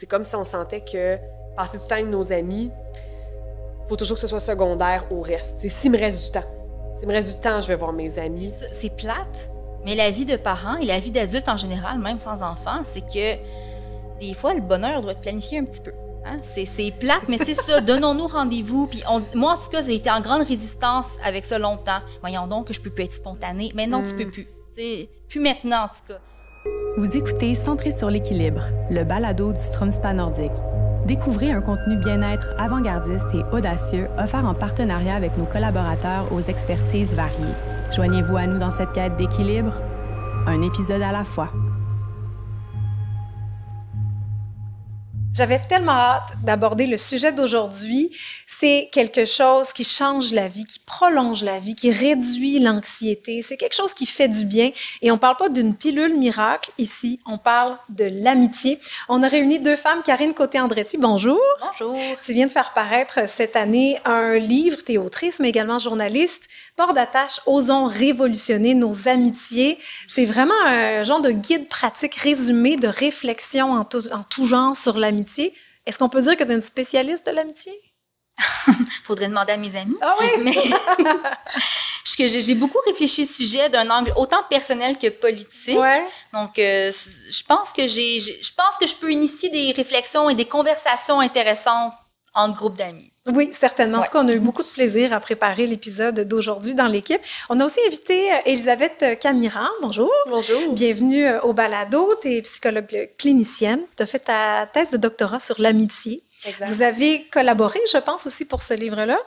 c'est comme si on sentait que passer du temps avec nos amis, faut toujours que ce soit secondaire au reste. C'est s'il me reste du temps. S'il me reste du temps, je vais voir mes amis. C'est plate, mais la vie de parents et la vie d'adulte en général, même sans enfants, c'est que des fois, le bonheur doit être planifié un petit peu. Hein? C'est plate, mais c'est ça. Donnons-nous rendez-vous. Puis moi, en tout cas, j'ai été en grande résistance avec ça longtemps. Voyons donc que je peux plus être spontanée. Mais non, tu peux plus. T'sais, plus maintenant, en tout cas. Vous écoutez Centré sur l'équilibre, le balado du Stromspa nordique. Découvrez un contenu bien-être avant-gardiste et audacieux offert en partenariat avec nos collaborateurs aux expertises variées. Joignez-vous à nous dans cette quête d'équilibre, un épisode à la fois. J'avais tellement hâte d'aborder le sujet d'aujourd'hui. C'est quelque chose qui change la vie, qui prolonge la vie, qui réduit l'anxiété. C'est quelque chose qui fait du bien. Et on ne parle pas d'une pilule miracle ici, on parle de l'amitié. On a réuni deux femmes, Karine Côté-Andretti, bonjour. Bonjour. Tu viens de faire paraître cette année un livre, tu es autrice, mais également journaliste. Port d'attache, osons révolutionner nos amitiés. C'est vraiment un genre de guide pratique résumé de réflexion en tout genre sur l'amitié. Est-ce qu'on peut dire que tu es une spécialiste de l'amitié? Faudrait demander à mes amis. Ah oui? Mais j'ai beaucoup réfléchi au sujet d'un angle autant personnel que politique. Ouais. Donc, je pense que je peux initier des réflexions et des conversations intéressantes entre groupes d'amis. Oui, certainement. Ouais. En tout cas, on a eu beaucoup de plaisir à préparer l'épisode d'aujourd'hui dans l'équipe. On a aussi invité Elisabeth Camiran. Bonjour. Bonjour. Bienvenue au balado. Tu es psychologue clinicienne. Tu as fait ta thèse de doctorat sur l'amitié. Exact. Vous avez collaboré, je pense, aussi pour ce livre-là.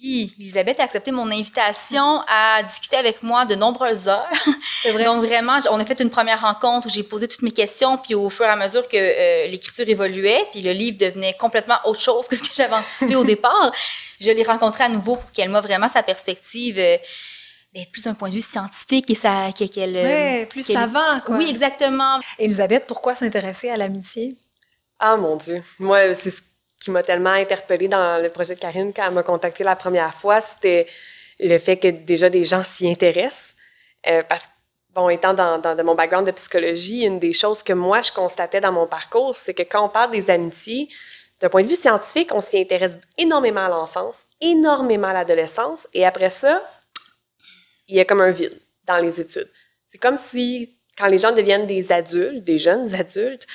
Oui, Elisabeth a accepté mon invitation à discuter avec moi de nombreuses heures. C'est vrai. Donc vraiment, on a fait une première rencontre où j'ai posé toutes mes questions, puis au fur et à mesure que l'écriture évoluait, puis le livre devenait complètement autre chose que ce que j'avais anticipé au départ, je l'ai rencontrée à nouveau pour qu'elle m'offre vraiment sa perspective, plus d'un point de vue scientifique et Plus savant, quoi. Oui, exactement. Elisabeth, pourquoi s'intéresser à l'amitié? Ah, mon Dieu. Moi, c'est ce qui m'a tellement interpellée dans le projet de Karine quand elle m'a contactée la première fois, c'était le fait que déjà des gens s'y intéressent. Parce que, bon, étant dans mon background de psychologie, une des choses que moi, je constatais dans mon parcours, c'est que quand on parle des amitiés, d'un point de vue scientifique, on s'y intéresse énormément à l'enfance, énormément à l'adolescence, et après ça, il y a comme un vide dans les études. C'est comme si, quand les gens deviennent des adultes, des jeunes adultes,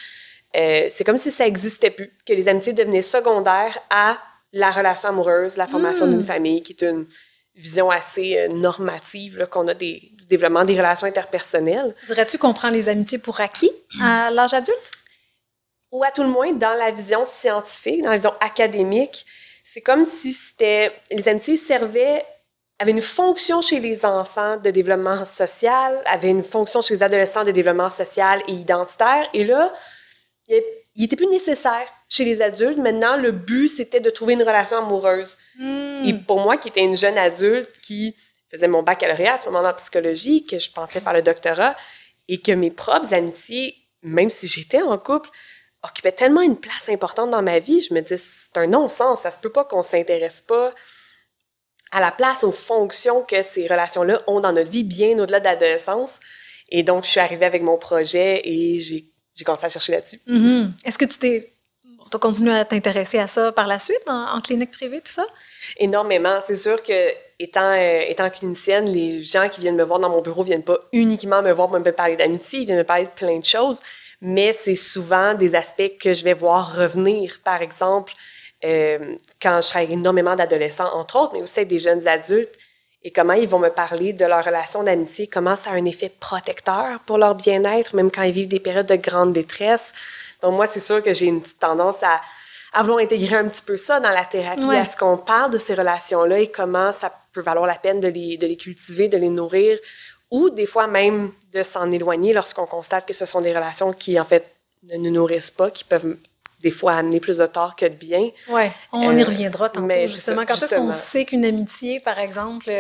c'est comme si ça n'existait plus, que les amitiés devenaient secondaires à la relation amoureuse, la formation d'une famille, qui est une vision assez normative là, qu'on a du développement des relations interpersonnelles. Dirais-tu qu'on prend les amitiés pour acquis à l'âge adulte? Ou à tout le moins, dans la vision scientifique, dans la vision académique, c'est comme si les amitiés avaient une fonction chez les enfants de développement social, avaient une fonction chez les adolescents de développement social et identitaire, et là, il n'était plus nécessaire chez les adultes. Maintenant, le but, c'était de trouver une relation amoureuse. Et pour moi, qui étais une jeune adulte qui faisait mon baccalauréat à ce moment-là en psychologie, que je pensais faire le doctorat, et que mes propres amitiés, même si j'étais en couple, occupaient tellement une place importante dans ma vie, je me disais, c'est un non-sens. Ça se peut pas qu'on s'intéresse pas à la place, aux fonctions que ces relations-là ont dans notre vie, bien au-delà de l'adolescence. Et donc, je suis arrivée avec mon projet et j'ai commencé à chercher là-dessus. Mm-hmm. Est-ce que tu as continué à t'intéresser à ça par la suite, en clinique privée, tout ça? Énormément. C'est sûr que étant clinicienne, les gens qui viennent me voir dans mon bureau viennent pas uniquement me voir pour me parler d'amitié, ils viennent me parler de plein de choses, mais c'est souvent des aspects que je vais voir revenir. Par exemple, quand je travaille énormément d'adolescents, entre autres, mais aussi avec des jeunes adultes, et comment ils vont me parler de leur relation d'amitié, comment ça a un effet protecteur pour leur bien-être, même quand ils vivent des périodes de grande détresse. Donc moi, c'est sûr que j'ai une petite tendance à vouloir intégrer un petit peu ça dans la thérapie, ouais. à ce qu'on parle de ces relations-là et comment ça peut valoir la peine de les cultiver, de les nourrir, ou des fois même de s'en éloigner lorsqu'on constate que ce sont des relations qui, en fait, ne nous nourrissent pas, qui peuvent des fois amener plus de tort que de bien. Oui, on y reviendra tantôt, mais justement. Quand est-ce qu'on sait qu'une amitié, par exemple,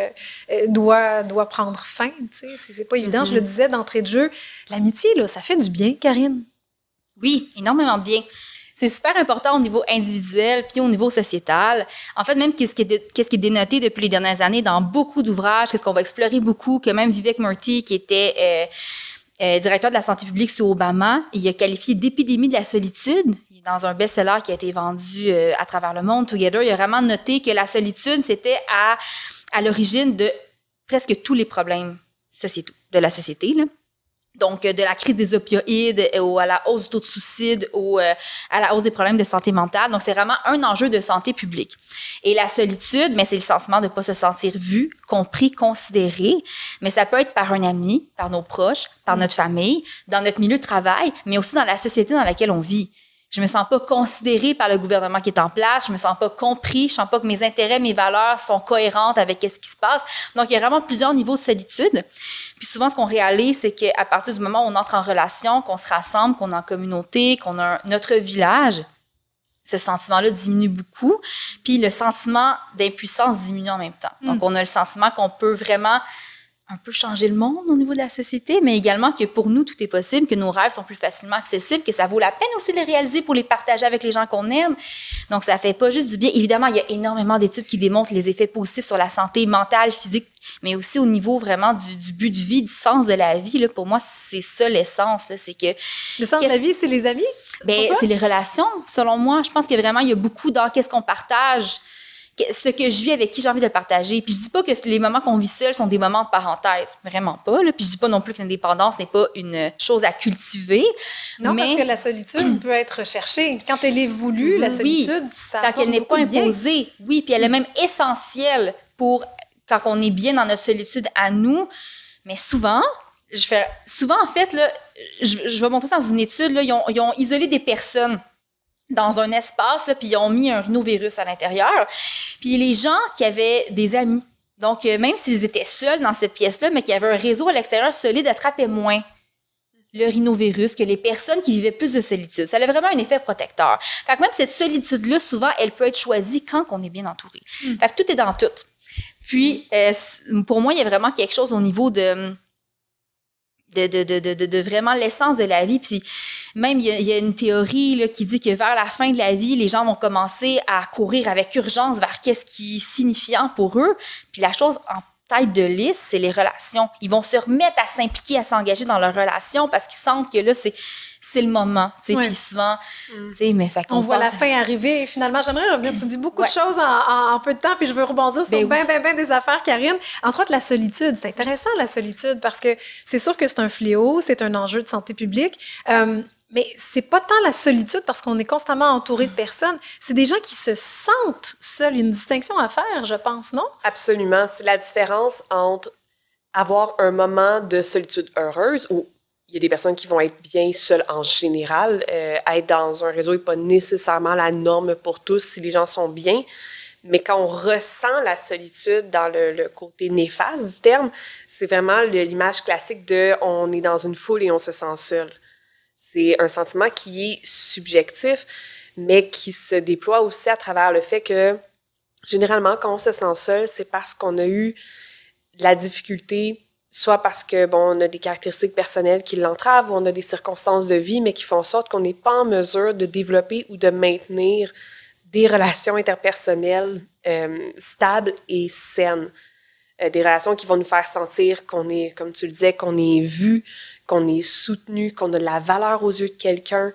doit prendre fin? C'est pas évident. Je le disais d'entrée de jeu, l'amitié, là, ça fait du bien, Karine? Oui, énormément bien. C'est super important au niveau individuel puis au niveau sociétal. En fait, même qu'est-ce qui est dénoté depuis les dernières années dans beaucoup d'ouvrages, qu'est-ce qu'on va explorer beaucoup, que même Vivek Murthy, qui était directeur de la santé publique sous Obama. Il a qualifié d'épidémie de la solitude. Il est dans un best-seller qui a été vendu à travers le monde, Together. Il a vraiment noté que la solitude, c'était à l'origine de presque tous les problèmes sociétaux de la société, là. Donc, de la crise des opioïdes à la hausse du taux de suicide, à la hausse des problèmes de santé mentale. Donc, c'est vraiment un enjeu de santé publique. Et la solitude, mais c'est le sentiment de ne pas se sentir vu, compris, considéré. Mais ça peut être par un ami, par nos proches, par notre famille, dans notre milieu de travail, mais aussi dans la société dans laquelle on vit. Je me sens pas considérée par le gouvernement qui est en place. Je me sens pas compris. Je sens pas que mes intérêts, mes valeurs sont cohérentes avec ce qui se passe. Donc, il y a vraiment plusieurs niveaux de solitude. Puis souvent, ce qu'on réalise, c'est qu'à partir du moment où on entre en relation, qu'on se rassemble, qu'on est en communauté, qu'on a notre village, ce sentiment-là diminue beaucoup. Puis le sentiment d'impuissance diminue en même temps. Donc, on a le sentiment qu'on peut vraiment un peu changer le monde au niveau de la société, mais également que pour nous, tout est possible, que nos rêves sont plus facilement accessibles, que ça vaut la peine aussi de les réaliser pour les partager avec les gens qu'on aime. Donc, ça fait pas juste du bien. Évidemment, il y a énormément d'études qui démontrent les effets positifs sur la santé mentale, physique, mais aussi au niveau vraiment du but de vie, du sens de la vie. Là, pour moi, c'est ça l'essence. Là, c'est que le sens de la vie, c'est les amis? Ben, c'est les relations, selon moi. Je pense que vraiment, il y a beaucoup dans qu'est-ce qu'on partage, ce que je vis, avec qui j'ai envie de partager. Puis je dis pas que les moments qu'on vit seuls sont des moments de parenthèse. Vraiment pas. Là. Puis je dis pas non plus que l'indépendance n'est pas une chose à cultiver. Non, mais parce que la solitude peut être recherchée. Quand elle est voulue, la solitude, ça quand elle n'est pas imposée. Oui, puis elle est même essentielle pour quand on est bien dans notre solitude à nous. Mais souvent, en fait, là, je vais montrer ça dans une étude, là, ils ont isolé des personnes dans un espace, là, puis ils ont mis un rhinovirus à l'intérieur. Puis les gens qui avaient des amis, donc même s'ils étaient seuls dans cette pièce-là, mais qui avaient un réseau à l'extérieur solide, attrapaient moins le rhinovirus que les personnes qui vivaient plus de solitude. Ça a vraiment un effet protecteur. Fait que même cette solitude-là, souvent, elle peut être choisie quand on est bien entouré. Fait que tout est dans tout. Puis, pour moi, il y a vraiment quelque chose au niveau de vraiment l'essence de la vie. Puis même, il y a une théorie là, qui dit que vers la fin de la vie, les gens vont commencer à courir avec urgence vers qu'est-ce qui est signifiant pour eux. Puis la chose en tête de liste, c'est les relations. Ils vont se remettre à s'impliquer, à s'engager dans leurs relations parce qu'ils sentent que là, c'est le moment. Puis souvent, mais fait qu'on on voit la fin arriver. Et finalement, j'aimerais revenir. Tu dis beaucoup de choses en peu de temps, puis je veux rebondir sur ben des affaires, Karine. Entre autres, la solitude. C'est intéressant, la solitude, parce que c'est sûr que c'est un fléau, c'est un enjeu de santé publique. Mais c'est pas tant la solitude parce qu'on est constamment entouré de personnes. C'est des gens qui se sentent seuls. Une distinction à faire, je pense, non? Absolument. C'est la différence entre avoir un moment de solitude heureuse où il y a des personnes qui vont être bien seules en général. Être dans un réseau n'est pas nécessairement la norme pour tous si les gens sont bien. Mais quand on ressent la solitude dans le côté néfaste du terme, c'est vraiment l'image classique de « on est dans une foule et on se sent seul ». C'est un sentiment qui est subjectif, mais qui se déploie aussi à travers le fait que, généralement, quand on se sent seul, c'est parce qu'on a eu de la difficulté, soit parce que, on a des caractéristiques personnelles qui l'entravent, ou on a des circonstances de vie, mais qui font en sorte qu'on n'est pas en mesure de développer ou de maintenir des relations interpersonnelles stables et saines. Des relations qui vont nous faire sentir qu'on est, comme tu le disais, qu'on est vu, qu'on est soutenu, qu'on a de la valeur aux yeux de quelqu'un.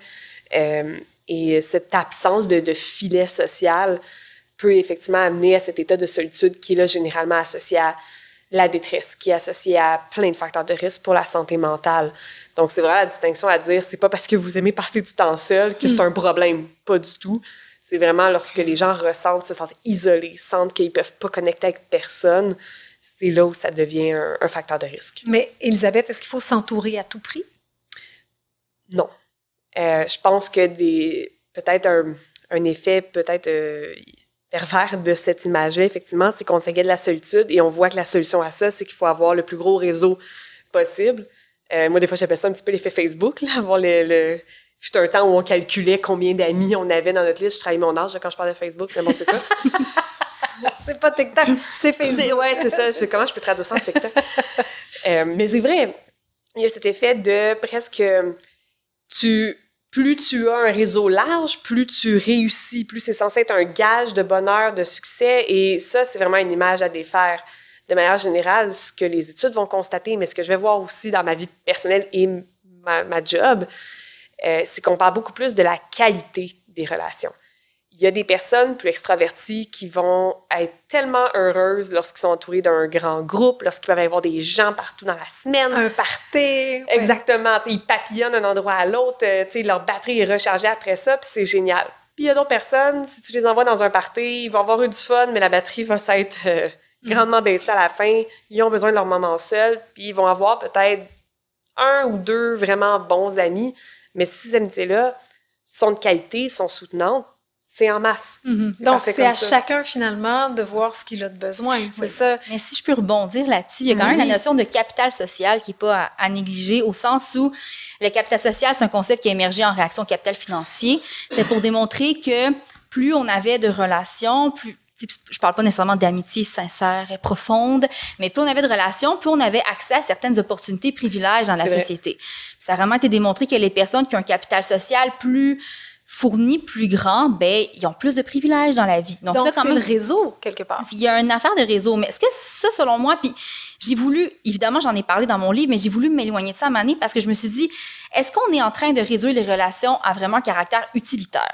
Et cette absence de filet social peut effectivement amener à cet état de solitude qui est là généralement associé à la détresse, qui est associé à plein de facteurs de risque pour la santé mentale. Donc, c'est vraiment la distinction à dire, c'est pas parce que vous aimez passer du temps seul que c'est un problème. Pas du tout. C'est vraiment lorsque les gens se sentent isolés, sentent qu'ils peuvent pas connecter avec personne, c'est là où ça devient un facteur de risque. Mais Elisabeth, est-ce qu'il faut s'entourer à tout prix? Non. Je pense que peut-être un effet peut-être pervers de cette image-là, effectivement, c'est qu'on s'inquiète de la solitude et on voit que la solution à ça, c'est qu'il faut avoir le plus gros réseau possible. Moi, des fois, j'appelle ça un petit peu l'effet Facebook, là, avoir Fut un temps où on calculait combien d'amis on avait dans notre liste. Je trahis mon âge quand je parle de Facebook, mais bon, c'est ça. C'est pas TikTok, c'est Facebook. Oui, c'est ça. Comment je peux traduire ça en TikTok? Mais c'est vrai, il y a cet effet de presque... Plus tu as un réseau large, plus tu réussis, plus c'est censé être un gage de bonheur, de succès. Et ça, c'est vraiment une image à défaire. de manière générale, ce que les études vont constater, mais ce que je vais voir aussi dans ma vie personnelle et ma job, c'est qu'on parle beaucoup plus de la qualité des relations. Il y a des personnes plus extraverties qui vont être tellement heureuses lorsqu'ils sont entourés d'un grand groupe, lorsqu'ils peuvent y avoir des gens partout dans la semaine. Un party. Exactement. Ils papillonnent d'un endroit à l'autre. Leur batterie est rechargée après ça, puis c'est génial. Puis il y a d'autres personnes, si tu les envoies dans un party, ils vont avoir eu du fun, mais la batterie va s'être grandement baissée à la fin. Ils ont besoin de leur moment seul, puis ils vont avoir peut-être 1 ou 2 vraiment bons amis. Mais ces amitiés-là sont de qualité, sont soutenantes, c'est en masse. Donc, c'est à chacun, finalement, de voir ce qu'il a de besoin. C'est ça. Mais si je peux rebondir là-dessus, il y a quand même la notion de capital social qui n'est pas à négliger, au sens où le capital social, c'est un concept qui a émergé en réaction au capital financier. C'est pour démontrer que plus on avait de relations, plus... Je parle pas nécessairement d'amitié sincère et profonde, mais plus on avait de relations, plus on avait accès à certaines opportunités, privilèges dans la société. Ça a vraiment été démontré que les personnes qui ont un capital social plus fourni, plus grand, ben ils ont plus de privilèges dans la vie. Donc ça, quand même, le réseau, quelque part. Il y a une affaire de réseau. Mais est-ce que ça, selon moi, puis j'ai voulu, évidemment, j'en ai parlé dans mon livre, mais j'ai voulu m'éloigner de ça à un moment donné parce que je me suis dit, est-ce qu'on est en train de réduire les relations à vraiment un caractère utilitaire?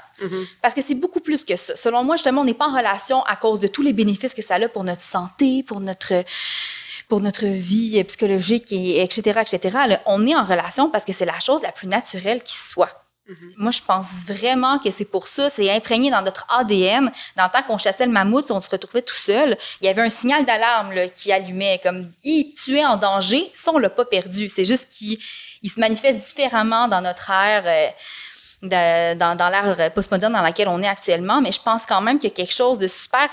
Parce que c'est beaucoup plus que ça. Selon moi, justement, on n'est pas en relation à cause de tous les bénéfices que ça a pour notre santé, pour notre vie psychologique, etc., etc. Là, on est en relation parce que c'est la chose la plus naturelle qui soit. Moi, je pense vraiment que c'est pour ça, c'est imprégné dans notre ADN. Dans le temps qu'on chassait le mammouth, on se retrouvait tout seul, il y avait un signal d'alarme là, qui allumait, comme « tu es en danger », ça, on l'a pas perdu. C'est juste qu'il se manifeste différemment dans notre ère, dans l'ère postmoderne dans laquelle on est actuellement, mais je pense quand même qu'il y a quelque chose de super...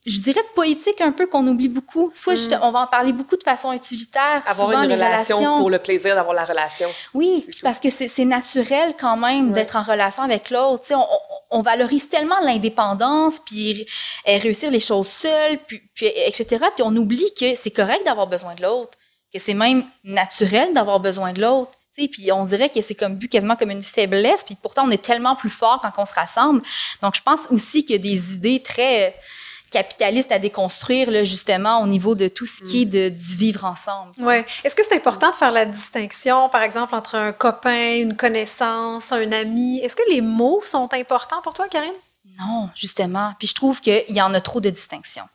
je dirais poétique un peu qu'on oublie beaucoup. Soit on va en parler beaucoup de façon utilitaire. Avoir souvent, une les relation pour le plaisir d'avoir la relation. Oui, parce que c'est naturel quand même d'être en relation avec l'autre. Tu sais, on valorise tellement l'indépendance, puis réussir les choses seul, puis etc. Puis on oublie que c'est correct d'avoir besoin de l'autre, que c'est même naturel d'avoir besoin de l'autre. Puis on dirait que c'est comme vu quasiment comme une faiblesse, puis pourtant on est tellement plus fort quand on se rassemble. Donc je pense aussi qu'il y a des idées très capitaliste à déconstruire, là, justement, au niveau de tout ce qui est du vivre ensemble. Oui. Est-ce que c'est important de faire la distinction, par exemple, entre un copain, une connaissance, un ami? Est-ce que les mots sont importants pour toi, Karine? Non, justement. Puis je trouve qu'il y en a trop de distinctions.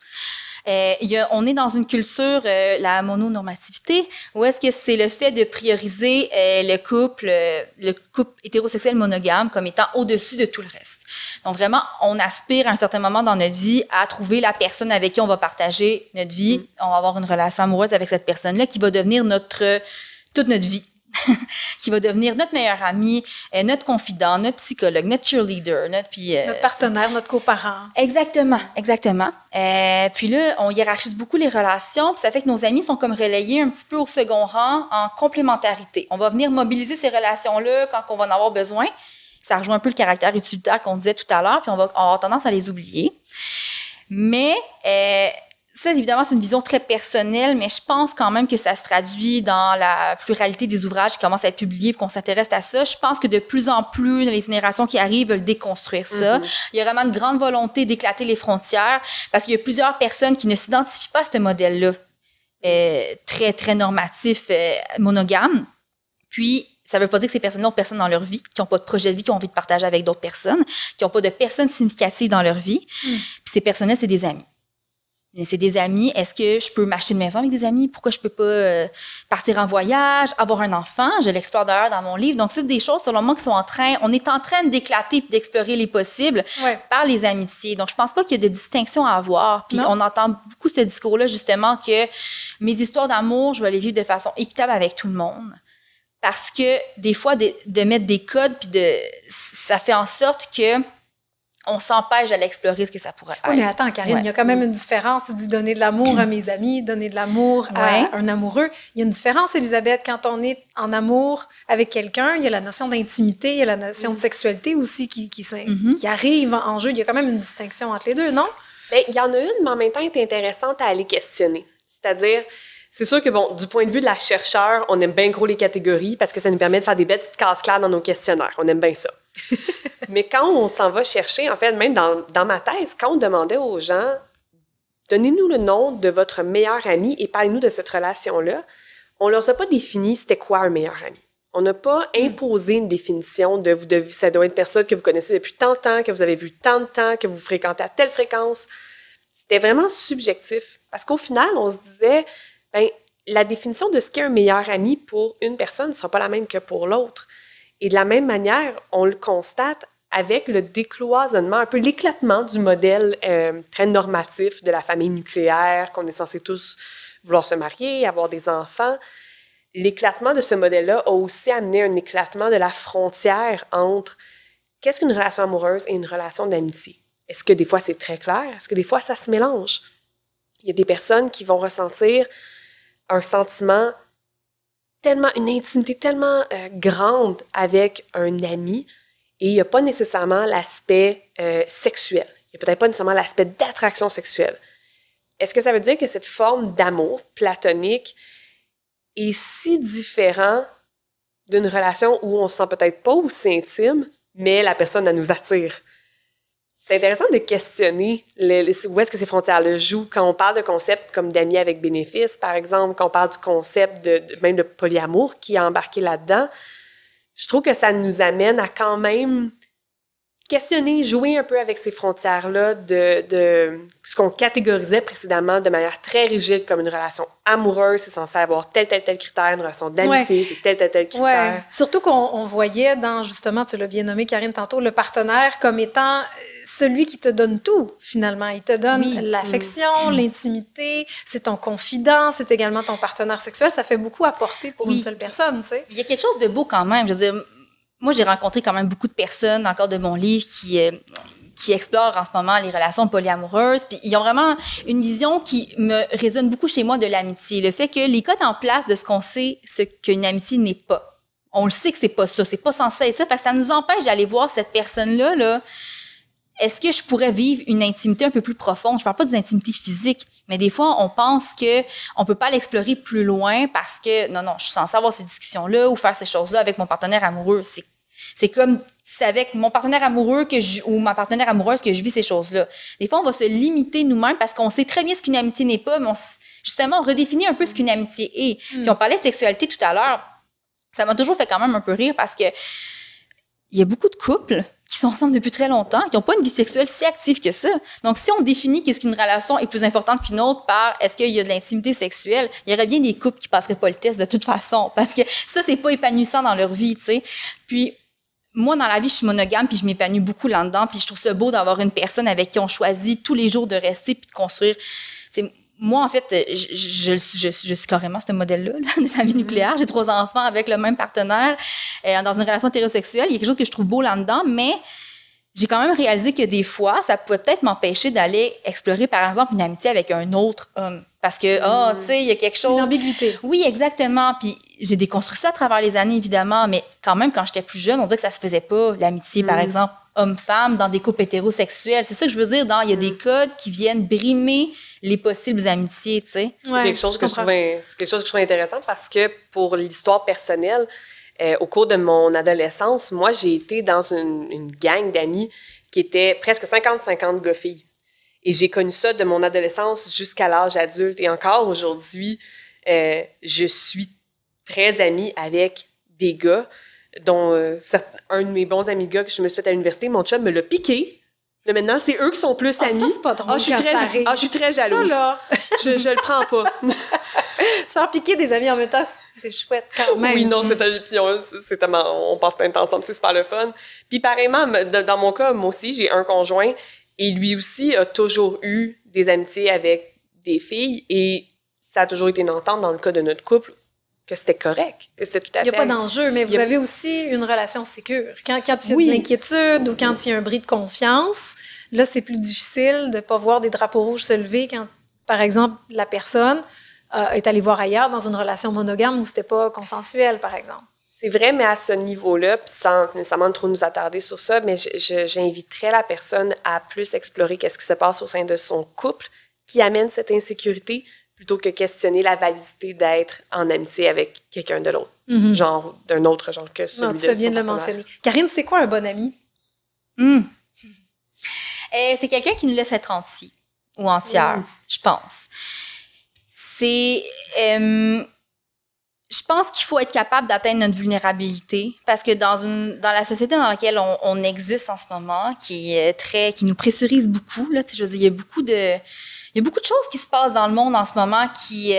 On est dans une culture, la mononormativité, où est-ce que c'est le fait de prioriser le couple hétérosexuel monogame comme étant au-dessus de tout le reste. Donc vraiment, on aspire à un certain moment dans notre vie à trouver la personne avec qui on va partager notre vie. On va avoir une relation amoureuse avec cette personne-là qui va devenir toute notre vie. Qui va devenir notre meilleur ami, notre confident, notre psychologue, notre cheerleader, notre partenaire, notre coparent. Exactement. Puis là, on hiérarchise beaucoup les relations, puis ça fait que nos amis sont comme relayés un petit peu au second rang en complémentarité. On va venir mobiliser ces relations-là quand on va en avoir besoin. Ça rejoint un peu le caractère utilitaire qu'on disait tout à l'heure, puis on va avoir tendance à les oublier. Mais ça, évidemment, c'est une vision très personnelle, mais je pense quand même que ça se traduit dans la pluralité des ouvrages qui commencent à être publiés et qu'on s'intéresse à ça. Je pense que de plus en plus, les générations qui arrivent veulent déconstruire ça. Il y a vraiment une grande volonté d'éclater les frontières parce qu'il y a plusieurs personnes qui ne s'identifient pas à ce modèle-là très, très normatif, monogame. Puis, ça ne veut pas dire que ces personnes-là n'ont personne dans leur vie, qui n'ont pas de projet de vie, qui ont envie de partager avec d'autres personnes, qui n'ont pas de personnes significatives dans leur vie. Puis ces personnes-là, c'est des amis. Mais c'est des amis. Est-ce que je peux m'acheter une maison avec des amis? Pourquoi je peux pas partir en voyage, avoir un enfant? Je l'explore d'ailleurs dans mon livre. Donc, c'est des choses, selon moi, on est en train d'éclater et d'explorer les possibles par les amitiés. Donc, je pense pas qu'il y a de distinction à avoir. Puis, on entend beaucoup ce discours-là, justement, que mes histoires d'amour, je vais les vivre de façon équitable avec tout le monde. Parce que, des fois, de mettre des codes, puis ça fait en sorte que on s'empêche d'aller explorer ce que ça pourrait être. Oui, mais attends, Karine, il y a quand même une différence. Tu dis donner de l'amour à mes amis, donner de l'amour à un amoureux. Il y a une différence, Elisabeth, quand on est en amour avec quelqu'un, il y a la notion d'intimité, il y a la notion de sexualité aussi qui arrive en jeu. Il y a quand même une distinction entre les deux, non? Bien, il y en a une, mais en même temps, elle est intéressante à aller questionner. C'est-à-dire, c'est sûr que, bon, du point de vue de la chercheure, on aime bien gros les catégories parce que ça nous permet de faire des belles petites cases claires dans nos questionnaires. On aime bien ça. Mais quand on s'en va chercher, en fait, même dans ma thèse, quand on demandait aux gens donnez-nous le nom de votre meilleur ami et parlez-nous de cette relation-là. On ne leur a pas défini c'était quoi un meilleur ami. On n'a pas imposé une définition de ça doit être une personne que vous connaissez depuis tant de temps, que vous avez vu tant de temps, que vous fréquentez à telle fréquence. C'était vraiment subjectif. Parce qu'au final, on se disait, la définition de ce qu'est un meilleur ami pour une personne ne sera pas la même que pour l'autre. Et de la même manière, on le constate avec le décloisonnement, un peu l'éclatement du modèle très normatif de la famille nucléaire, qu'on est censé tous vouloir se marier, avoir des enfants. L'éclatement de ce modèle-là a aussi amené un éclatement de la frontière entre qu'est-ce qu'une relation amoureuse et une relation d'amitié. Est-ce que des fois c'est très clair? Est-ce que des fois ça se mélange? Il y a des personnes qui vont ressentir un sentiment une intimité tellement grande avec un ami et il n'y a pas nécessairement l'aspect sexuel. Il n'y a peut-être pas nécessairement l'aspect d'attraction sexuelle. Est-ce que ça veut dire que cette forme d'amour platonique est si différent d'une relation où on se sent peut-être pas aussi intime, mais la personne, elle nous attire? C'est intéressant de questionner où est-ce que ces frontières-là jouent quand on parle de concepts comme d'amis avec bénéfice, par exemple, quand on parle du concept même de polyamour qui est embarqué là-dedans. Je trouve que ça nous amène à quand même questionner, jouer un peu avec ces frontières-là de ce qu'on catégorisait précédemment de manière très rigide comme une relation amoureuse, c'est censé avoir tel critère, une relation d'amitié, c'est tel critère. Ouais. Surtout qu'on voyait dans, justement, tu l'as bien nommé, Karine, tantôt, le partenaire comme étant celui qui te donne tout, finalement. Il te donne l'affection, l'intimité, c'est ton confident, c'est également ton partenaire sexuel. Ça fait beaucoup à porter pour une seule personne, tu sais. Il y a quelque chose de beau quand même, je veux dire. Moi, j'ai rencontré quand même beaucoup de personnes dans le cadre de mon livre qui explorent en ce moment les relations polyamoureuses. Puis ils ont vraiment une vision qui me résonne beaucoup chez moi de l'amitié. Le fait que les codes en place de ce qu'on sait, ce qu'une amitié n'est pas. On le sait que c'est pas ça, c'est pas censé être ça. Fait que ça nous empêche d'aller voir cette personne-là, là. Est-ce que je pourrais vivre une intimité un peu plus profonde? Je parle pas d'une intimité physique, mais des fois, on pense que on peut pas l'explorer plus loin parce que, non, je suis censée avoir ces discussions-là ou faire ces choses-là avec mon partenaire amoureux. C'est comme c'est avec mon partenaire amoureux ou ma partenaire amoureuse que je vis ces choses-là. Des fois, on va se limiter nous-mêmes parce qu'on sait très bien ce qu'une amitié n'est pas, mais justement, on redéfinit un peu ce qu'une amitié est. Puis on parlait de sexualité tout à l'heure. Ça m'a toujours fait quand même un peu rire parce que il y a beaucoup de couples qui sont ensemble depuis très longtemps, qui n'ont pas une vie sexuelle si active que ça. Donc, si on définit qu'est-ce qu'une relation est plus importante qu'une autre par est-ce qu'il y a de l'intimité sexuelle, il y aurait bien des couples qui passeraient pas le test de toute façon parce que ça, c'est pas épanouissant dans leur vie, tu sais. Puis, moi, dans la vie, je suis monogame puis je m'épanouis beaucoup là-dedans puis je trouve ça beau d'avoir une personne avec qui on choisit tous les jours de rester puis de construire. T'sais, moi, en fait, je suis carrément ce modèle-là, de famille nucléaire. J'ai 3 enfants avec le même partenaire dans une relation hétérosexuelle. Il y a quelque chose que je trouve beau là-dedans, mais j'ai quand même réalisé que des fois, ça pouvait peut-être m'empêcher d'aller explorer, par exemple, une amitié avec un autre homme. Parce que, tu sais, il y a quelque chose... Une ambiguïté. Oui, exactement. Puis j'ai déconstruit ça à travers les années, évidemment, mais quand même, quand j'étais plus jeune, on dirait que ça se faisait pas, l'amitié, par exemple, homme-femme, dans des couples hétérosexuels. C'est ça que je veux dire, il y a des codes qui viennent brimer les possibles amitiés, tu sais. Ouais, c'est quelque chose que je trouve intéressant parce que pour l'histoire personnelle, au cours de mon adolescence, moi, j'ai été dans une gang d'amis qui était presque 50-50 gars-filles. Et j'ai connu ça de mon adolescence jusqu'à l'âge adulte. Et encore aujourd'hui, je suis très amie avec des gars, dont un de mes bons amis gars que je me suis fait à l'université, mon chum me l'a piqué. Là, maintenant, c'est eux qui sont plus amis. Ça, c'est pas drôle. Je suis très jalouse. Ça, là. je le prends pas. Se faire piquer des amis en même temps, c'est chouette quand même. Oui, non, c'est tellement... On passe plein de temps ensemble, c'est super le fun. Puis pareillement, dans mon cas, moi aussi, j'ai un conjoint et lui aussi a toujours eu des amitiés avec des filles et ça a toujours été une entente dans le cas de notre couple que c'était correct, que c'était tout à fait... Il n'y a pas d'enjeu, mais vous avez aussi une relation sécure. Quand il y a de l'inquiétude ou quand il y a un bris de confiance, là, c'est plus difficile de ne pas voir des drapeaux rouges se lever quand, par exemple, la personne est allée voir ailleurs dans une relation monogame où c'était pas consensuel, par exemple. C'est vrai, mais à ce niveau-là, puis sans nécessairement trop nous attarder sur ça, mais j'inviterais la personne à plus explorer qu'est-ce qui se passe au sein de son couple qui amène cette insécurité plutôt que questionner la validité d'être en amitié avec quelqu'un de l'autre, genre d'un autre genre que celui de son partenaire. Tu fais bien de le mentionner. Karine, c'est quoi un bon ami? C'est quelqu'un qui nous laisse être entier. ou entière, je pense. C'est... je pense qu'il faut être capable d'atteindre notre vulnérabilité parce que dans la société dans laquelle on existe en ce moment, qui nous pressurise beaucoup, là, je veux dire, il y a beaucoup de choses qui se passent dans le monde en ce moment qui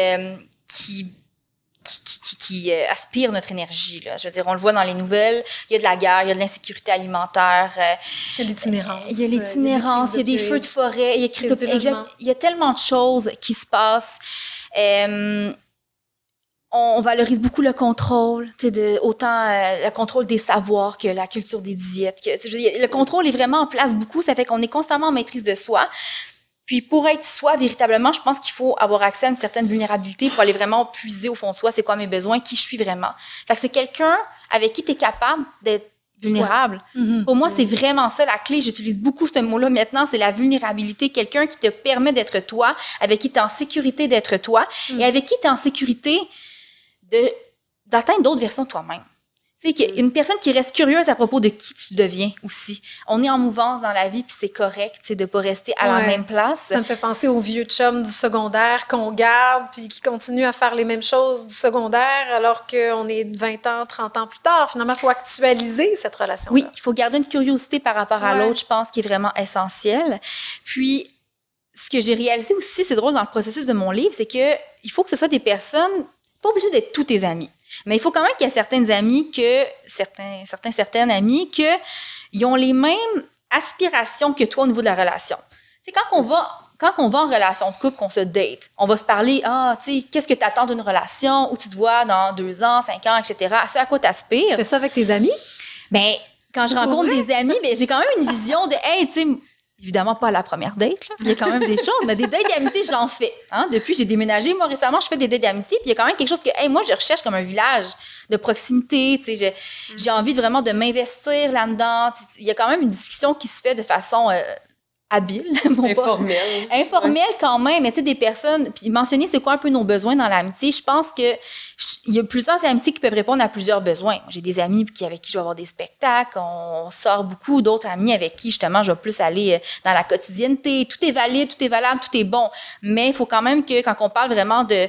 aspirent notre énergie, là. Je veux dire, on le voit dans les nouvelles, il y a de la guerre, il y a de l'insécurité alimentaire. Il y a l'itinérance. Il y a l'itinérance, il y a des feux de forêt, il y a tellement de choses qui se passent. On valorise beaucoup le contrôle, autant le contrôle des savoirs que la culture des diètes. Le contrôle est vraiment en place beaucoup, ça fait qu'on est constamment en maîtrise de soi. Puis pour être soi véritablement, je pense qu'il faut avoir accès à une certaine vulnérabilité pour aller vraiment puiser au fond de soi, c'est quoi mes besoins, qui je suis vraiment. Fait que c'est quelqu'un avec qui tu es capable d'être vulnérable. Ouais. Mm-hmm. Pour moi, c'est vraiment ça la clé. J'utilise beaucoup ce mot-là maintenant, c'est la vulnérabilité. Quelqu'un qui te permet d'être toi, avec qui tu es en sécurité d'être toi, et avec qui tu es en sécurité d'atteindre d'autres versions de toi-même. Tu sais, une personne qui reste curieuse à propos de qui tu deviens aussi. On est en mouvance dans la vie, puis c'est correct, tu sais, de pas rester à la même place. Ça me fait penser aux vieux chums du secondaire qu'on garde, puis qui continuent à faire les mêmes choses du secondaire, alors qu'on est 20 ans, 30 ans plus tard. Finalement, il faut actualiser cette relation-là. Oui, il faut garder une curiosité par rapport à l'autre, je pense, qui est vraiment essentielle. Puis, ce que j'ai réalisé aussi, c'est drôle, dans le processus de mon livre, c'est que il faut que ce soit des personnes, pas obligées d'être tous tes amis. Mais il faut quand même qu'il y ait certaines amis ils ont les mêmes aspirations que toi au niveau de la relation. Tu sais, quand on va en relation de couple, qu'on se date, on va se parler, tu sais, qu'est-ce que tu attends d'une relation, où tu te vois dans 2 ans, 5 ans, etc. À ce à quoi tu aspires. Tu fais ça avec tes amis? Bien, quand je rencontre des amis, bien, j'ai quand même une vision de, hey, tu sais, évidemment pas à la première date, là. Il y a quand même des choses, mais des dates d'amitié, j'en fais. Hein? Depuis, j'ai déménagé. Moi, récemment, je fais des dates d'amitié, puis il y a quand même quelque chose que, hey, moi, je recherche comme un village de proximité. Tu sais, j'ai envie vraiment de m'investir là-dedans. Il y a quand même une discussion qui se fait de façon habile. Informelle quand même, mais tu sais, des personnes, puis mentionner c'est quoi un peu nos besoins dans l'amitié. Je pense que il y a plusieurs amitiés qui peuvent répondre à plusieurs besoins. J'ai des amis avec qui je vais avoir des spectacles, on sort beaucoup, d'autres amis avec qui justement je vais plus aller dans la quotidienneté. Tout est valide, tout est valable, tout est bon, mais il faut quand même que quand on parle vraiment de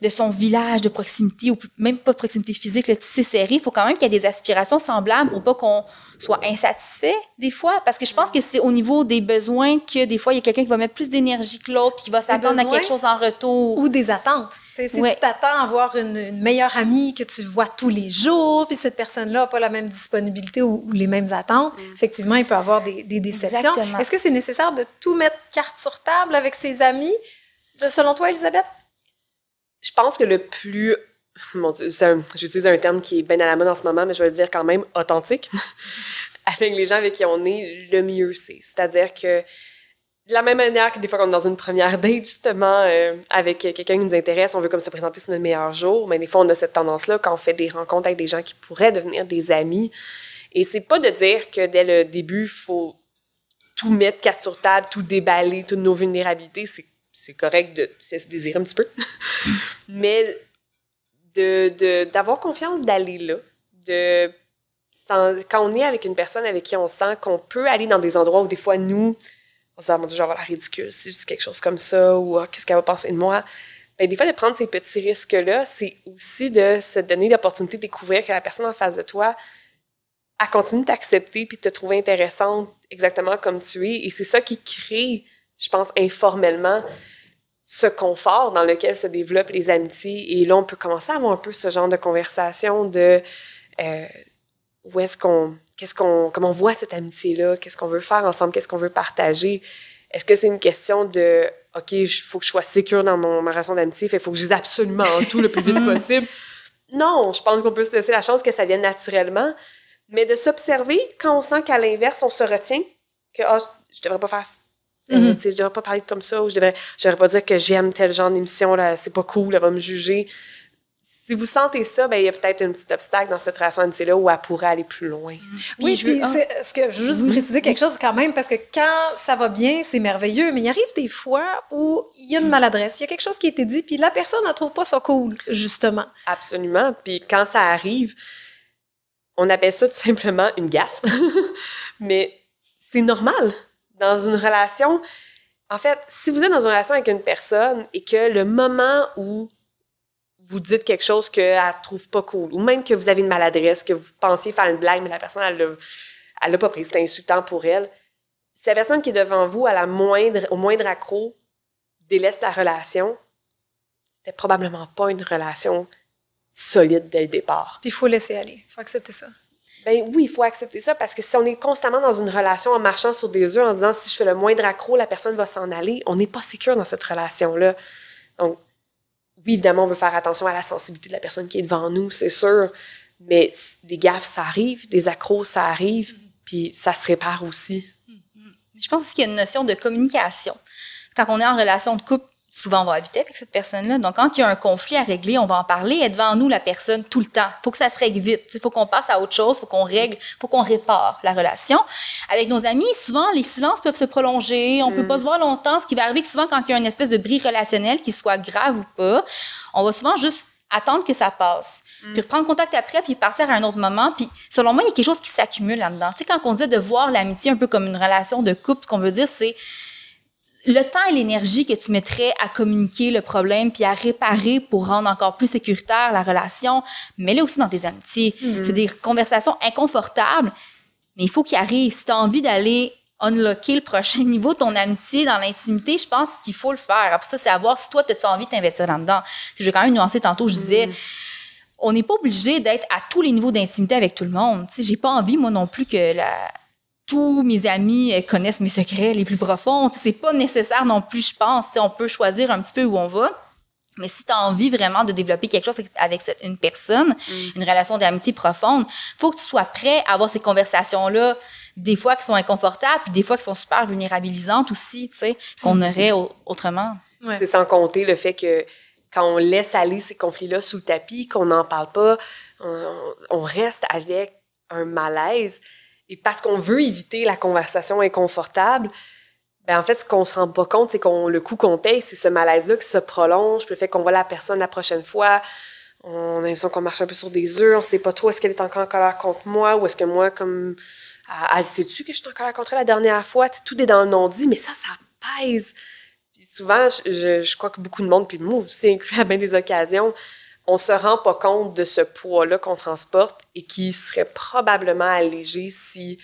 son village de proximité, ou même pas de proximité physique, le tissé serré, il faut quand même qu'il y ait des aspirations semblables pour pas qu'on soit insatisfait des fois, parce que je pense que c'est au niveau des besoins que des fois, il y a quelqu'un qui va mettre plus d'énergie que l'autre, qui va s'attendre à quelque chose en retour. Ou des attentes. T'sais, si tu t'attends à avoir une meilleure amie que tu vois tous les jours, puis cette personne-là n'a pas la même disponibilité ou les mêmes attentes, effectivement, il peut y avoir des déceptions. Exactement. Est-ce que c'est nécessaire de tout mettre carte sur table avec ses amis, selon toi, Elisabeth? Je pense que le plus... Mon Dieu, j'utilise un terme qui est bien à la mode en ce moment, mais je vais le dire quand même authentique. Avec les gens avec qui on est, le mieux c'est. C'est-à-dire que de la même manière que des fois, quand on est dans une première date, justement, avec quelqu'un qui nous intéresse, on veut comme se présenter sur notre meilleur jour, mais des fois, on a cette tendance-là quand on fait des rencontres avec des gens qui pourraient devenir des amis. Et c'est pas de dire que dès le début, il faut tout mettre carte sur table, tout déballer, toutes nos vulnérabilités. C'est correct de se désirer un petit peu. Mais d'avoir confiance d'aller là, quand on est avec une personne avec qui on sent qu'on peut aller dans des endroits où des fois, nous, on se dit, mon Dieu, je vais avoir l'air ridicule si je dis quelque chose comme ça, ou qu'est-ce qu'elle va penser de moi? Bien, des fois, de prendre ces petits risques-là, c'est aussi de se donner l'opportunité de découvrir que la personne en face de toi, elle continue de t'accepter puis de te trouver intéressante exactement comme tu es. Et c'est ça qui crée, je pense, informellement, ce confort dans lequel se développent les amitiés. Et là, on peut commencer à avoir un peu ce genre de conversation de comment on voit cette amitié-là, qu'est-ce qu'on veut faire ensemble, qu'est-ce qu'on veut partager. Est-ce que c'est une question de OK, il faut que je sois sécure dans ma relation d'amitié, il faut que je dise absolument tout le plus vite possible? Non, je pense qu'on peut se laisser la chance que ça vienne naturellement, mais de s'observer quand on sent qu'à l'inverse, on se retient, que je devrais pas faire je devrais pas parler comme ça, ou je devrais pas dire que j'aime tel genre d'émission, là, c'est pas cool, elle va me juger. Si vous sentez ça, ben il y a peut-être un petit obstacle dans cette relation d'amitié-là où elle pourrait aller plus loin. Oui, je veux juste préciser quelque chose quand même, parce que quand ça va bien, c'est merveilleux, mais il arrive des fois où il y a une maladresse, il y a quelque chose qui a été dit, puis la personne ne trouve pas ça cool, justement. Absolument, puis quand ça arrive, on appelle ça tout simplement une gaffe, mais c'est normal. Dans une relation, En fait, si vous êtes dans une relation avec une personne et que le moment où vous dites quelque chose qu'elle ne trouve pas cool, ou même que vous avez une maladresse, que vous pensiez faire une blague, mais la personne, elle l'a pas pris, c'est insultant pour elle, si la personne qui est devant vous, au moindre accroc, délaisse la relation, c'était probablement pas une relation solide dès le départ. Puis il faut laisser aller, il faut accepter ça. Ben oui, il faut accepter ça parce que si on est constamment dans une relation en marchant sur des œufs, en se disant si je fais le moindre accroc, la personne va s'en aller, on n'est pas sécure dans cette relation-là. Donc, oui, évidemment, on veut faire attention à la sensibilité de la personne qui est devant nous, c'est sûr, mais des gaffes, ça arrive, des accros, ça arrive, puis ça se répare aussi. Je pense aussi qu'il y a une notion de communication. Quand on est en relation de couple, souvent, on va habiter avec cette personne-là. Donc, quand il y a un conflit à régler, on va en parler. Elle est devant nous, la personne, tout le temps. Il faut que ça se règle vite. Il faut qu'on passe à autre chose. Il faut qu'on règle. Il faut qu'on répare la relation. Avec nos amis, souvent, les silences peuvent se prolonger. On peut pas se voir longtemps. Ce qui va arriver que souvent, quand il y a une espèce de bris relationnel, qu'il soit grave ou pas, on va souvent juste attendre que ça passe. Puis reprendre contact après, puis partir à un autre moment. Puis, selon moi, il y a quelque chose qui s'accumule là-dedans. Tu sais, quand on dit de voir l'amitié un peu comme une relation de couple, ce qu'on veut dire, c'est le temps et l'énergie que tu mettrais à communiquer le problème puis à réparer pour rendre encore plus sécuritaire la relation, mets-le aussi dans tes amitiés. C'est des conversations inconfortables, mais il faut qu'il arrive. Si tu as envie d'aller unlocker le prochain niveau de ton amitié dans l'intimité, je pense qu'il faut le faire. Après ça, c'est à voir si toi, as-tu envie de t'investir là-dedans. Je vais quand même nuancer tantôt, je disais, on n'est pas obligé d'être à tous les niveaux d'intimité avec tout le monde. Tu sais, j'ai pas envie, moi non plus, que tous mes amis connaissent mes secrets les plus profonds. C'est pas nécessaire non plus, je pense. On peut choisir un petit peu où on va. Mais si tu as envie vraiment de développer quelque chose avec une personne, une relation d'amitié profonde, faut que tu sois prêt à avoir ces conversations-là, des fois qui sont inconfortables, puis des fois qui sont super vulnérabilisantes aussi, tu sais, qu'on aurait autrement. Ouais. C'est sans compter le fait que quand on laisse aller ces conflits-là sous le tapis, qu'on n'en parle pas, on reste avec un malaise. Et parce qu'on veut éviter la conversation inconfortable, ben en fait, ce qu'on se rend pas compte, c'est le coût qu'on paye, c'est ce malaise-là qui se prolonge, puis le fait qu'on voit la personne la prochaine fois, on a l'impression qu'on marche un peu sur des œufs, on sait pas trop est-ce qu'elle est encore en colère contre moi, ou est-ce que moi, comme, elle sait-tu que je suis en colère contre elle la dernière fois? T'sais, tout est dans le non-dit, mais ça pèse. Puis souvent, je crois que beaucoup de monde, puis moi aussi inclus à bien des occasions, on se rend pas compte de ce poids-là qu'on transporte et qui serait probablement allégé si,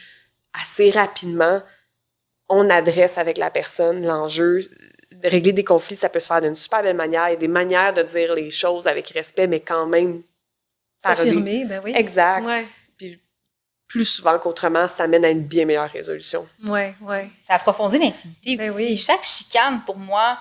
assez rapidement, on adresse avec la personne l'enjeu. De régler des conflits, ça peut se faire d'une super belle manière. Il y a des manières de dire les choses avec respect, mais quand même... S'affirmer, ben oui. Exact. Ouais. Puis plus souvent qu'autrement, ça mène à une bien meilleure résolution. Oui. Ça approfondit l'intimité aussi. Oui. Chaque chicane, pour moi,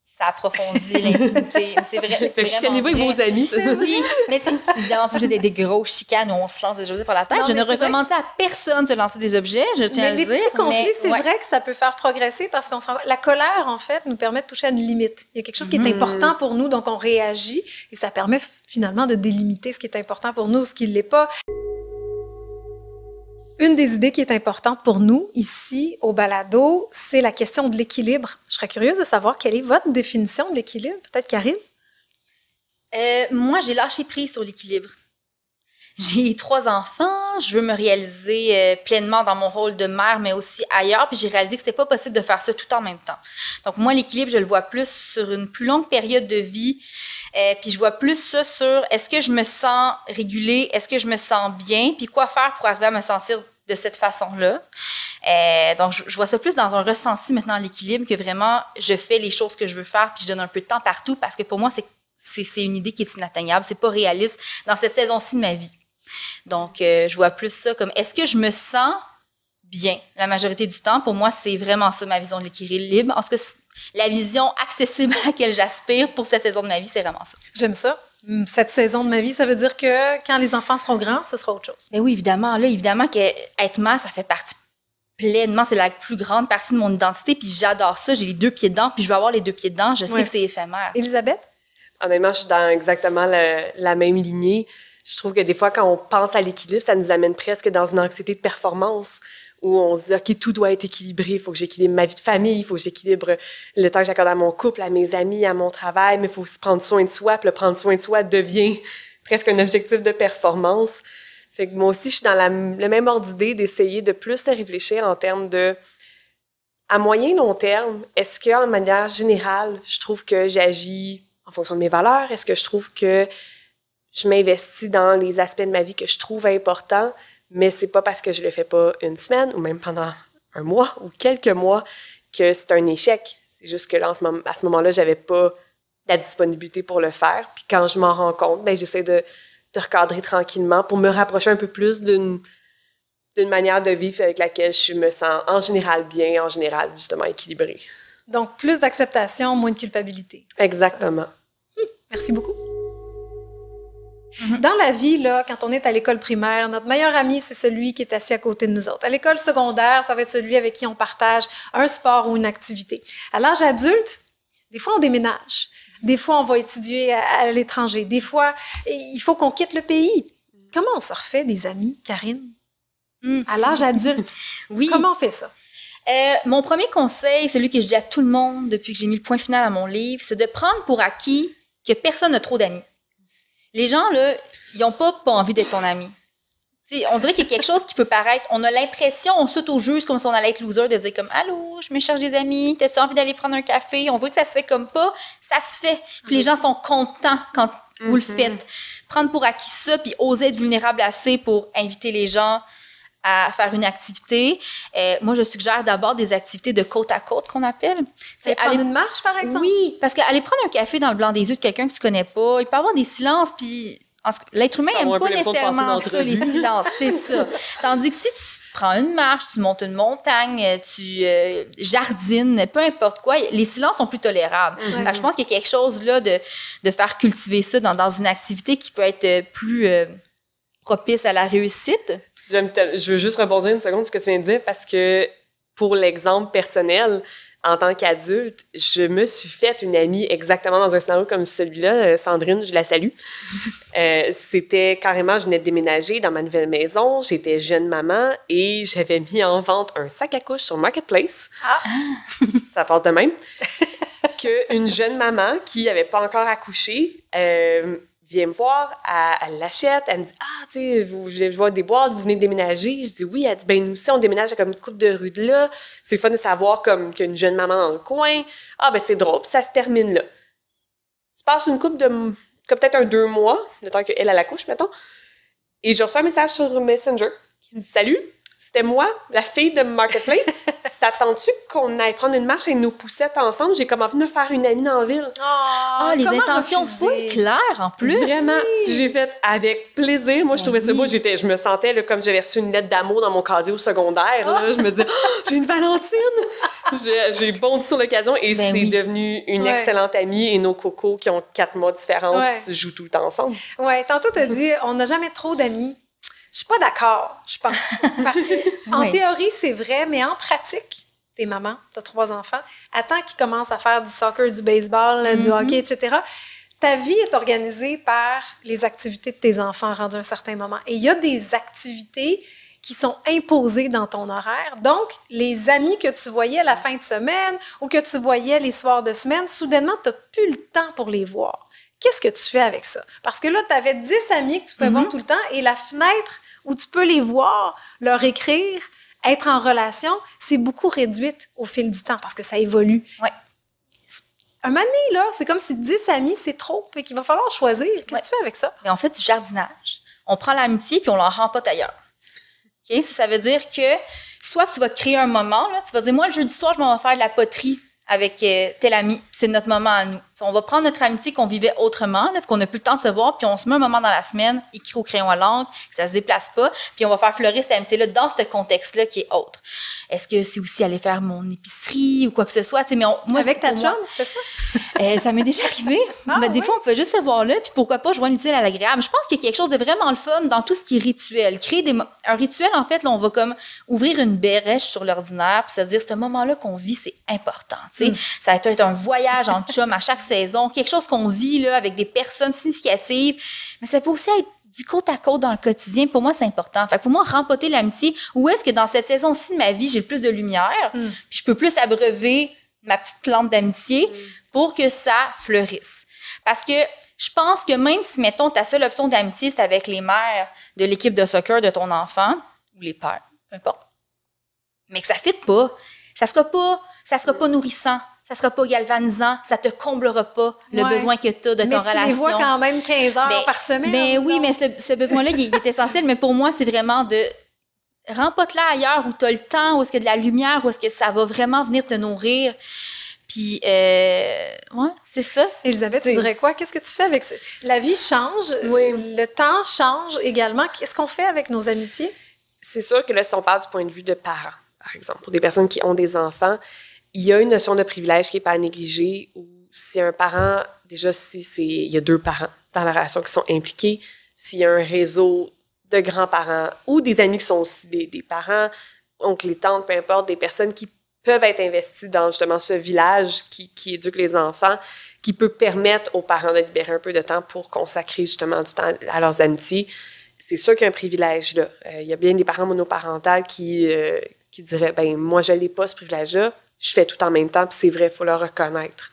ça approfondit l'intimité. C'est vrai. C'est chicanez-vous avec vos amis, ça. Oui, mais évidemment, pas des grosses chicanes où on se lance des objets par la tête. Non, je ne recommande ça à personne de se lancer des objets, je tiens à le dire. Mais les petits conflits, c'est vrai que ça peut faire progresser parce qu'on la colère, en fait, nous permet de toucher à une limite. Il y a quelque chose qui est important pour nous, donc on réagit et ça permet finalement de délimiter ce qui est important pour nous, ce qui ne l'est pas. Une des idées qui est importante pour nous, ici, au balado, c'est la question de l'équilibre. Je serais curieuse de savoir quelle est votre définition de l'équilibre. Peut-être, Karine? Moi, j'ai lâché prise sur l'équilibre. J'ai 3 enfants, je veux me réaliser pleinement dans mon rôle de mère, mais aussi ailleurs, puis j'ai réalisé que c'était pas possible de faire ça tout en même temps. Donc, moi, l'équilibre, je le vois plus sur une plus longue période de vie, puis je vois plus ça sur est-ce que je me sens régulée, est-ce que je me sens bien, puis quoi faire pour arriver à me sentir de cette façon-là. Donc, je vois ça plus dans un ressenti maintenant, l'équilibre, que vraiment, je fais les choses que je veux faire, puis je donne un peu de temps partout, parce que pour moi, c'est une idée qui est inatteignable, c'est pas réaliste dans cette saison-ci de ma vie. Donc, je vois plus ça comme, est-ce que je me sens bien la majorité du temps? Pour moi, c'est vraiment ça, ma vision de l'équilibre. En tout cas, la vision accessible à laquelle j'aspire pour cette saison de ma vie, c'est vraiment ça. J'aime ça. Cette saison de ma vie, ça veut dire que quand les enfants seront grands, ce sera autre chose. Mais oui, évidemment. Là, évidemment qu'être mère, ça fait partie pleinement, c'est la plus grande partie de mon identité, puis j'adore ça. J'ai les 2 pieds dedans, puis je veux avoir les 2 pieds dedans. Je sais que c'est éphémère. Élisabeth? Honnêtement, je suis dans exactement la même lignée. Je trouve que des fois, quand on pense à l'équilibre, ça nous amène presque dans une anxiété de performance où on se dit, OK, tout doit être équilibré. Il faut que j'équilibre ma vie de famille, il faut que j'équilibre le temps que j'accorde à mon couple, à mes amis, à mon travail, mais il faut aussi prendre soin de soi. Puis le prendre soin de soi devient presque un objectif de performance. Fait que moi aussi, je suis dans le même ordre d'idée d'essayer de plus réfléchir en termes de À moyen long terme, est-ce qu'en manière générale, je trouve que j'agis en fonction de mes valeurs? Est-ce que je trouve que je m'investis dans les aspects de ma vie que je trouve importants, mais c'est pas parce que je le fais pas une semaine ou même pendant un mois ou quelques mois que c'est un échec. C'est juste que là, à ce moment-là, j'avais pas la disponibilité pour le faire. Puis quand je m'en rends compte, ben j'essaie de recadrer tranquillement pour me rapprocher un peu plus d'une manière de vivre avec laquelle je me sens en général bien, en général justement équilibrée. Donc, plus d'acceptation, moins de culpabilité. Exactement. Merci beaucoup. Dans la vie, là, quand on est à l'école primaire, notre meilleur ami, c'est celui qui est assis à côté de nous autres. À l'école secondaire, ça va être celui avec qui on partage un sport ou une activité. À l'âge adulte, des fois, on déménage. Des fois, on va étudier à l'étranger. Des fois, il faut qu'on quitte le pays. Comment on se refait des amis, Karine? À l'âge adulte. Oui. Comment on fait ça? Mon premier conseil, celui que je dis à tout le monde depuis que j'ai mis le point final à mon livre, c'est de prendre pour acquis que personne n'a trop d'amis. Les gens, là, ils n'ont pas envie d'être ton ami. T'sais, on dirait qu'il y a quelque chose qui peut paraître... On a l'impression, on s'auto-juge comme si on allait être loser, de dire comme « Allô, je me cherche des amis, t'as-tu envie d'aller prendre un café? » On dirait que ça se fait comme pas. Ça se fait. Puis les gens sont contents quand vous le faites. Prendre pour acquis ça, puis oser être vulnérable assez pour inviter les gens à faire une activité. Moi, je suggère d'abord des activités de côte à côte qu'on appelle. C'est prendre une marche, par exemple? Oui, parce qu'aller prendre un café dans le blanc des yeux de quelqu'un que tu connais pas, il peut y avoir des silences, puis l'être humain n'aime pas nécessairement ça, les silences, c'est ça. Tandis que si tu prends une marche, tu montes une montagne, tu jardines, peu importe quoi, les silences sont plus tolérables. Fait que je pense qu'il y a quelque chose là de faire cultiver ça dans une activité qui peut être plus propice à la réussite. Je veux juste rebondir une seconde sur ce que tu viens de dire parce que pour l'exemple personnel, en tant qu'adulte, je me suis fait une amie exactement dans un scénario comme celui-là. Sandrine, je la salue. C'était carrément, je venais de déménager dans ma nouvelle maison. J'étais jeune maman et j'avais mis en vente un sac à couche sur Marketplace. Ça passe de même. Qu'une jeune maman qui n'avait pas encore accouché vient me voir, elle l'achète, elle me dit « Ah, tu sais, je vois des boîtes, vous venez de déménager. » Je dis « Oui. » Elle dit « Ben nous aussi, on déménage à comme une couple de rues de là. C'est le fun de savoir comme qu'il y a une jeune maman dans le coin. Ah, ben c'est drôle. » Puis ça se termine là. Ça passe une couple de... comme peut-être 2 mois, le temps qu'elle accouche, mettons. Et je reçois un message sur Messenger qui me dit « Salut, c'était moi, la fille de Marketplace. Ça tente-tu qu'on aille prendre une marche avec nos poussettes ensemble? J'ai comme envie de me faire une amie dans la ville. » Les intentions full claires, en plus. Vraiment. J'ai fait avec plaisir. Moi, je trouvais ça beau. Je me sentais là, comme j'avais reçu une lettre d'amour dans mon casier au secondaire. Là. Je me disais, j'ai une Valentine! J'ai bondi sur l'occasion et c'est devenu une excellente amie. Et nos cocos qui ont 4 mois de différence jouent tout le temps ensemble. Oui, tantôt, tu as dit, on n'a jamais trop d'amis. Je suis pas d'accord, je pense. Parce que, en théorie, c'est vrai, mais en pratique, t'es maman, t'as 3 enfants, attends qu'ils commencent à faire du soccer, du baseball, du hockey, etc., ta vie est organisée par les activités de tes enfants rendus à un certain moment. Et il y a des activités qui sont imposées dans ton horaire. Donc, les amis que tu voyais à la fin de semaine ou que tu voyais les soirs de semaine, soudainement, tu n'as plus le temps pour les voir. Qu'est-ce que tu fais avec ça? Parce que là, tu avais 10 amis que tu pouvais voir tout le temps et la fenêtre où tu peux les voir, leur écrire, être en relation, c'est beaucoup réduite au fil du temps parce que ça évolue. Ouais. Un moment donné, là, c'est comme si 10 amis, c'est trop et qu'il va falloir choisir. Qu'est-ce que tu fais avec ça? Mais on fait du jardinage. On prend l'amitié puis on l'en rempote ailleurs. Okay? Ça veut dire que soit tu vas te créer un moment, là, tu vas dire, moi, le jeudi soir, je m'en vais faire de la poterie avec tel ami. C'est notre moment à nous. On va prendre notre amitié qu'on vivait autrement, là, puis qu'on n'a plus le temps de se voir, puis on se met un moment dans la semaine, écrit au crayon à l'encre, que ça se déplace pas, puis on va faire fleurir cette amitié-là dans ce contexte-là qui est autre. Est-ce que c'est aussi aller faire mon épicerie ou quoi que ce soit? Mais moi, avec ta chum, tu fais ça? Ça m'est déjà arrivé. Des fois, on pouvait juste se voir là, puis pourquoi pas joindre l'utile à l'agréable. Je pense qu'il y a quelque chose de vraiment le fun dans tout ce qui est rituel. Créer un rituel, en fait, là, on va comme ouvrir une brèche sur l'ordinaire, puis se dire, ce moment-là qu'on vit, c'est important. Ça va être un voyage en chum à chaque saison, quelque chose qu'on vit là, avec des personnes significatives, mais ça peut aussi être du côte à côte dans le quotidien. Pour moi, c'est important. Fait que pour moi, rempoter l'amitié, où est-ce que dans cette saison-ci de ma vie, j'ai le plus de lumière, puis je peux plus abreuver ma petite plante d'amitié pour que ça fleurisse. Parce que je pense que même si, mettons, ta seule option d'amitié, c'est avec les mères de l'équipe de soccer de ton enfant, ou les pères, peu importe, mais que ça ne fit pas, Ça sera pas nourrissant. Ça sera pas galvanisant, ça te comblera pas le besoin que tu as de ton relation. Mais tu les vois quand même 15 heures par semaine. Mais oui, mais ce besoin-là, il est essentiel. Mais pour moi, c'est vraiment de... Rempote-la ailleurs où tu as le temps, où est-ce qu'il y a de la lumière, où est-ce que ça va vraiment venir te nourrir. Puis, ouais, c'est ça. Elisabeth, tu dirais quoi? Qu'est-ce que tu fais avec ça? La vie change, le temps change également. Qu'est-ce qu'on fait avec nos amitiés? C'est sûr que là, si on parle du point de vue de parents, par exemple, pour des personnes qui ont des enfants, il y a une notion de privilège qui n'est pas à négliger, où si un parent, déjà, il y a 2 parents dans la relation qui sont impliqués, s'il y a un réseau de grands-parents ou des amis qui sont aussi des parents, oncles et tantes, peu importe, des personnes qui peuvent être investies dans justement ce village qui éduque les enfants, qui peut permettre aux parents de libérer un peu de temps pour consacrer justement du temps à leurs amitiés. C'est sûr qu'il y a un privilège là. Il y a bien des parents monoparentales qui diraient, ben moi, je n'ai pas ce privilège-là, je fais tout en même temps, puis c'est vrai, il faut le reconnaître.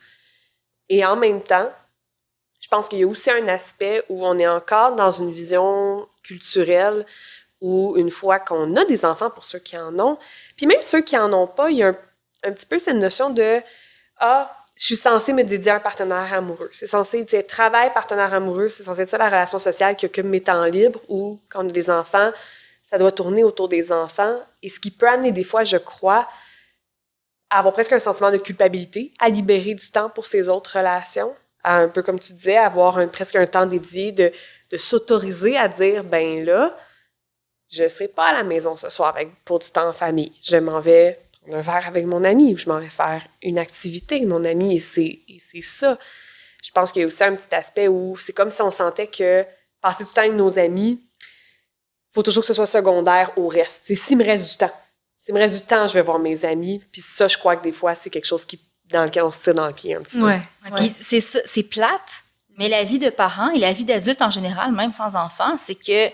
Et en même temps, je pense qu'il y a aussi un aspect où on est encore dans une vision culturelle où une fois qu'on a des enfants, pour ceux qui en ont, puis même ceux qui en ont pas, il y a un petit peu cette notion de « Ah, je suis censée me dédier à un partenaire amoureux. » C'est censé être travail, partenaire amoureux, c'est censé être ça la relation sociale qui occupe mes temps libres ou quand on a des enfants, ça doit tourner autour des enfants. Et ce qui peut amener des fois, je crois, à avoir presque un sentiment de culpabilité, à libérer du temps pour ses autres relations, à, un peu comme tu disais, avoir presque un temps dédié de s'autoriser à dire, ben là, je ne serai pas à la maison ce soir pour du temps en famille. Je m'en vais prendre un verre avec mon ami ou je m'en vais faire une activité avec mon ami et c'est ça. Je pense qu'il y a aussi un petit aspect où c'est comme si on sentait que passer du temps avec nos amis, il faut toujours que ce soit secondaire au reste. C'est s'il me reste du temps. S'il me reste du temps, je vais voir mes amis. Puis ça, je crois que des fois, c'est quelque chose dans lequel on se tire dans le pied un petit peu. Ouais. Puis c'est plate, mais la vie de parents et la vie d'adulte en général, même sans enfants, c'est que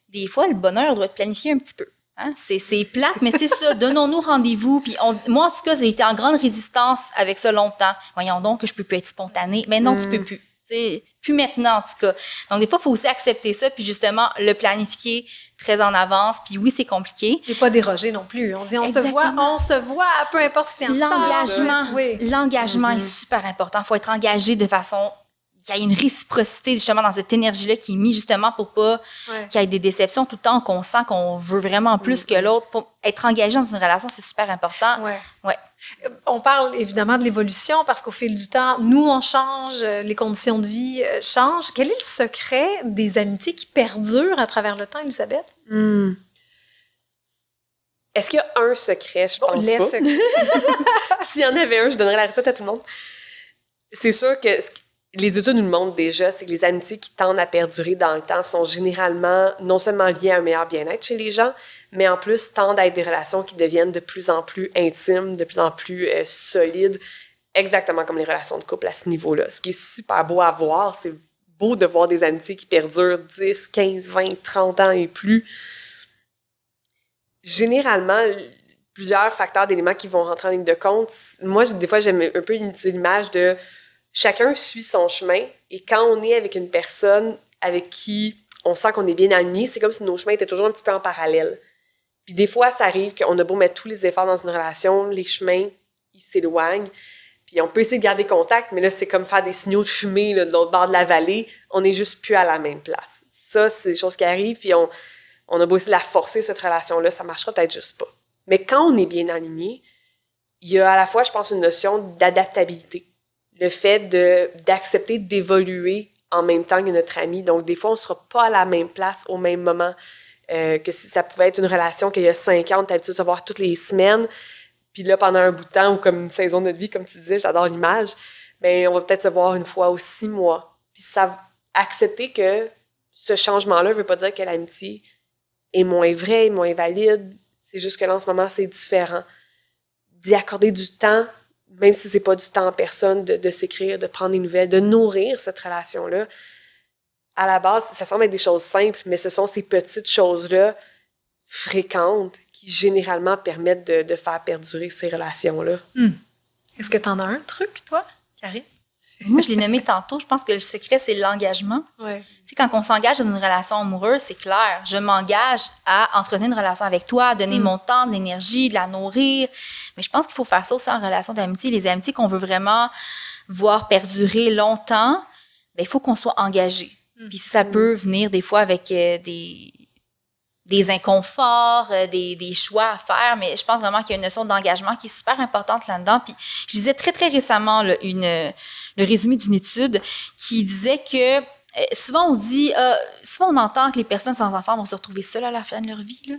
des fois, le bonheur doit être planifié un petit peu. Hein? C'est plate, mais c'est ça. Donnons-nous rendez-vous. Puis moi, en tout cas, j'ai été en grande résistance avec ça longtemps. Voyons donc que je peux plus être spontanée. Mais non, tu peux plus. T'sais, plus maintenant, en tout cas. Donc, des fois, il faut aussi accepter ça, puis justement, le planifier très en avance. Puis oui, c'est compliqué. Et pas déroger non plus. On dit, on se voit, peu importe si t'es en L'engagement, l'engagement est super important. Il faut être engagé de façon... qu'il y ait une réciprocité, justement, dans cette énergie-là qui est mise, justement, pour pas qu'il y ait des déceptions tout le temps, qu'on sent qu'on veut vraiment plus que l'autre. Pour être engagé dans une relation, c'est super important. Ouais. On parle évidemment de l'évolution parce qu'au fil du temps, nous, on change, les conditions de vie changent. Quel est le secret des amitiés qui perdurent à travers le temps, Elisabeth? Est-ce qu'il y a un secret? Je pense pas. S'il y en avait un, je donnerais la recette à tout le monde. C'est sûr que les études nous le montrent déjà, c'est que les amitiés qui tendent à perdurer dans le temps sont généralement non seulement liées à un meilleur bien-être chez les gens, mais en plus tendent à être des relations qui deviennent de plus en plus intimes, de plus en plus solides, exactement comme les relations de couple à ce niveau-là. Ce qui est super beau à voir, c'est beau de voir des amitiés qui perdurent 10, 15, 20, 30 ans et plus. Généralement, plusieurs facteurs d'éléments qui vont rentrer en ligne de compte. Moi, des fois, j'aime un peu utiliser l'image de chacun suit son chemin et quand on est avec une personne avec qui on sent qu'on est bien aligné, c'est comme si nos chemins étaient toujours un petit peu en parallèle. Puis des fois, ça arrive qu'on a beau mettre tous les efforts dans une relation, les chemins, ils s'éloignent. Puis on peut essayer de garder contact, mais là, c'est comme faire des signaux de fumée là, de l'autre bord de la vallée. On n'est juste plus à la même place. Ça, c'est des choses qui arrivent, puis on a beau essayer de la forcer, cette relation-là, ça marchera peut-être juste pas. Mais quand on est bien aligné, il y a à la fois, je pense, une notion d'adaptabilité. Le fait d'accepter d'évoluer en même temps que notre ami. Donc, des fois, on ne sera pas à la même place au même moment que si ça pouvait être une relation qu'il y a 5 ans, on est habitué de se voir toutes les semaines. Puis là, pendant un bout de temps, ou comme une saison de notre vie, comme tu disais, j'adore l'image, bien, on va peut-être se voir une fois ou 6 mois. Puis accepter que ce changement-là ne veut pas dire que l'amitié est moins vraie, moins valide. C'est juste que là, en ce moment, c'est différent. D'y accorder du temps, même si c'est pas du temps en personne, de s'écrire, de prendre des nouvelles, de nourrir cette relation-là. À la base, ça semble être des choses simples, mais ce sont ces petites choses-là fréquentes qui, généralement, permettent de faire perdurer ces relations-là. Est-ce que tu en as un truc, toi, Karine? Moi, je l'ai nommé tantôt. Je pense que le secret, c'est l'engagement. Ouais. Tu sais, quand on s'engage dans une relation amoureuse, c'est clair. Je m'engage à entretenir une relation avec toi, à donner mon temps, de l'énergie, de la nourrir. Mais je pense qu'il faut faire ça aussi en relation d'amitié. Les amitiés qu'on veut vraiment voir perdurer longtemps, il faut qu'on soit engagé. Puis ça peut venir des fois avec des inconforts, des choix à faire, mais je pense vraiment qu'il y a une notion d'engagement qui est super importante là-dedans. Puis je lisais très, très récemment le résumé d'une étude qui disait que souvent on entend que les personnes sans enfants vont se retrouver seules à la fin de leur vie. Là.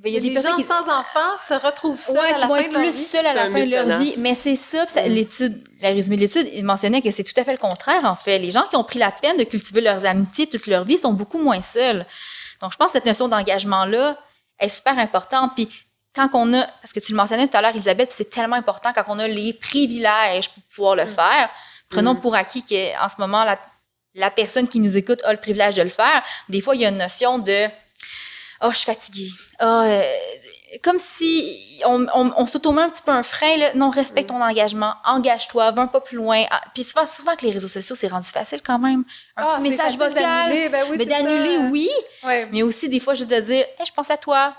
Il y a des personnes qui sans enfants se retrouvent seules à la qui vont fin être de leur plus vie. seules à la fin de leur vie. Mais c'est ça, le résumé de l'étude, il mentionnait que c'est tout à fait le contraire, en fait. Les gens qui ont pris la peine de cultiver leurs amitiés toute leur vie sont beaucoup moins seuls. Donc, je pense que cette notion d'engagement-là est super importante. Puis, quand on a, parce que tu le mentionnais tout à l'heure, Elisabeth, puis c'est tellement important quand on a les privilèges pour pouvoir le faire. Prenons pour acquis qu'en ce moment, la personne qui nous écoute a le privilège de le faire. Des fois, il y a une notion de « Oh, je suis fatiguée. Comme si on s'auto-met un petit peu un frein. Là. Non, respecte ton engagement. Engage-toi. Va un pas plus loin. Puis souvent que les réseaux sociaux, c'est rendu facile quand même. Un petit message vocal. Mais d'annuler, oui. Ouais. Mais aussi, des fois, juste de dire hey, « Je pense à toi.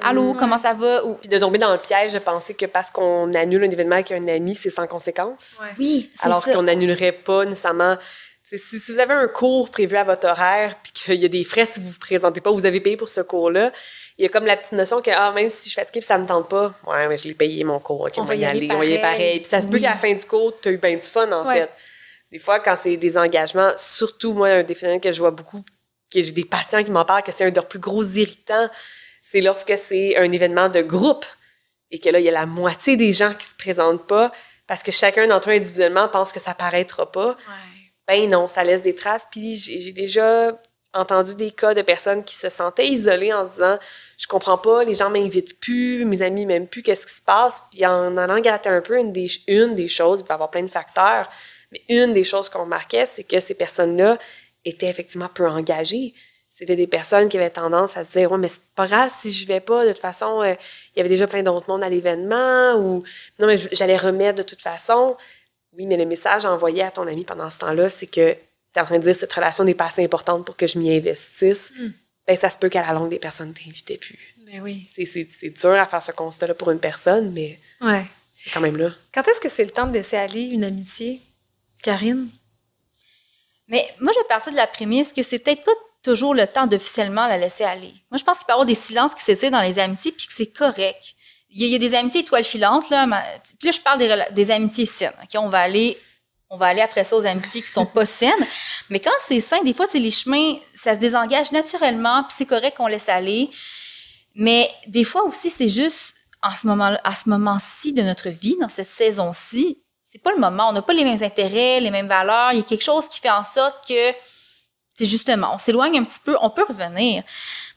Allô, comment ça va? » Puis de tomber dans le piège de penser que parce qu'on annule un événement avec un ami, c'est sans conséquence. Ouais. Oui, c'est alors ça. qu'on n'annulerait pas nécessairement... Si vous avez un cours prévu à votre horaire puis qu'il y a des frais si vous ne vous présentez pas, vous avez payé pour ce cours-là, il y a comme la petite notion que même si je suis fatiguée et ça ne me tente pas, ouais, mais je l'ai payé mon cours, OK, on va y aller, on va y aller pareil. Puis ça se peut qu'à la fin du cours, tu as eu bien du fun, en fait. Des fois, quand c'est des engagements, surtout moi, un des phénomènes que je vois beaucoup, que j'ai des patients qui m'en parlent que c'est un de leurs plus gros irritants, c'est lorsque c'est un événement de groupe et que là, il y a la moitié des gens qui ne se présentent pas parce que chacun d'entre eux individuellement pense que ça ne paraîtra pas. Ben non, ça laisse des traces. Puis j'ai déjà entendu des cas de personnes qui se sentaient isolées en se disant « Je comprends pas, les gens m'invitent plus, mes amis m'aiment plus, qu'est-ce qui se passe? » Puis en allant gratter un peu, une des choses, il peut y avoir plein de facteurs, mais une des choses qu'on remarquait, c'est que ces personnes-là étaient effectivement peu engagées. C'était des personnes qui avaient tendance à se dire « Ouais, mais c'est pas grave si je vais pas, de toute façon, il y avait déjà plein d'autres monde à l'événement, ou non, mais j'allais remettre de toute façon. » Oui, mais le message envoyé à ton ami pendant ce temps-là, c'est que tu es en train de dire cette relation n'est pas assez importante pour que je m'y investisse. Ben, ça se peut qu'à la longue, les personnes ne t'invitaient plus. Mais oui. C'est dur à faire ce constat-là pour une personne, mais c'est quand même là. Quand est-ce que c'est le temps de laisser aller une amitié, Karine? Mais moi, je vais partir de la prémisse que c'est peut-être pas toujours le temps d'officiellement la laisser aller. Moi, je pense qu'il peut y avoir des silences qui s'étirent dans les amitiés puis que c'est correct. Il y a des amitiés étoiles filantes, là. Puis là, je parle des amitiés saines. Okay? On va aller après ça aux amitiés qui sont pas saines. Mais quand c'est sain, des fois, les chemins, ça se désengage naturellement, puis c'est correct qu'on laisse aller. Mais des fois aussi, c'est juste, à ce moment-ci de notre vie, dans cette saison-ci, c'est pas le moment. On n'a pas les mêmes intérêts, les mêmes valeurs. Il y a quelque chose qui fait en sorte que, c'est justement, on s'éloigne un petit peu, on peut revenir.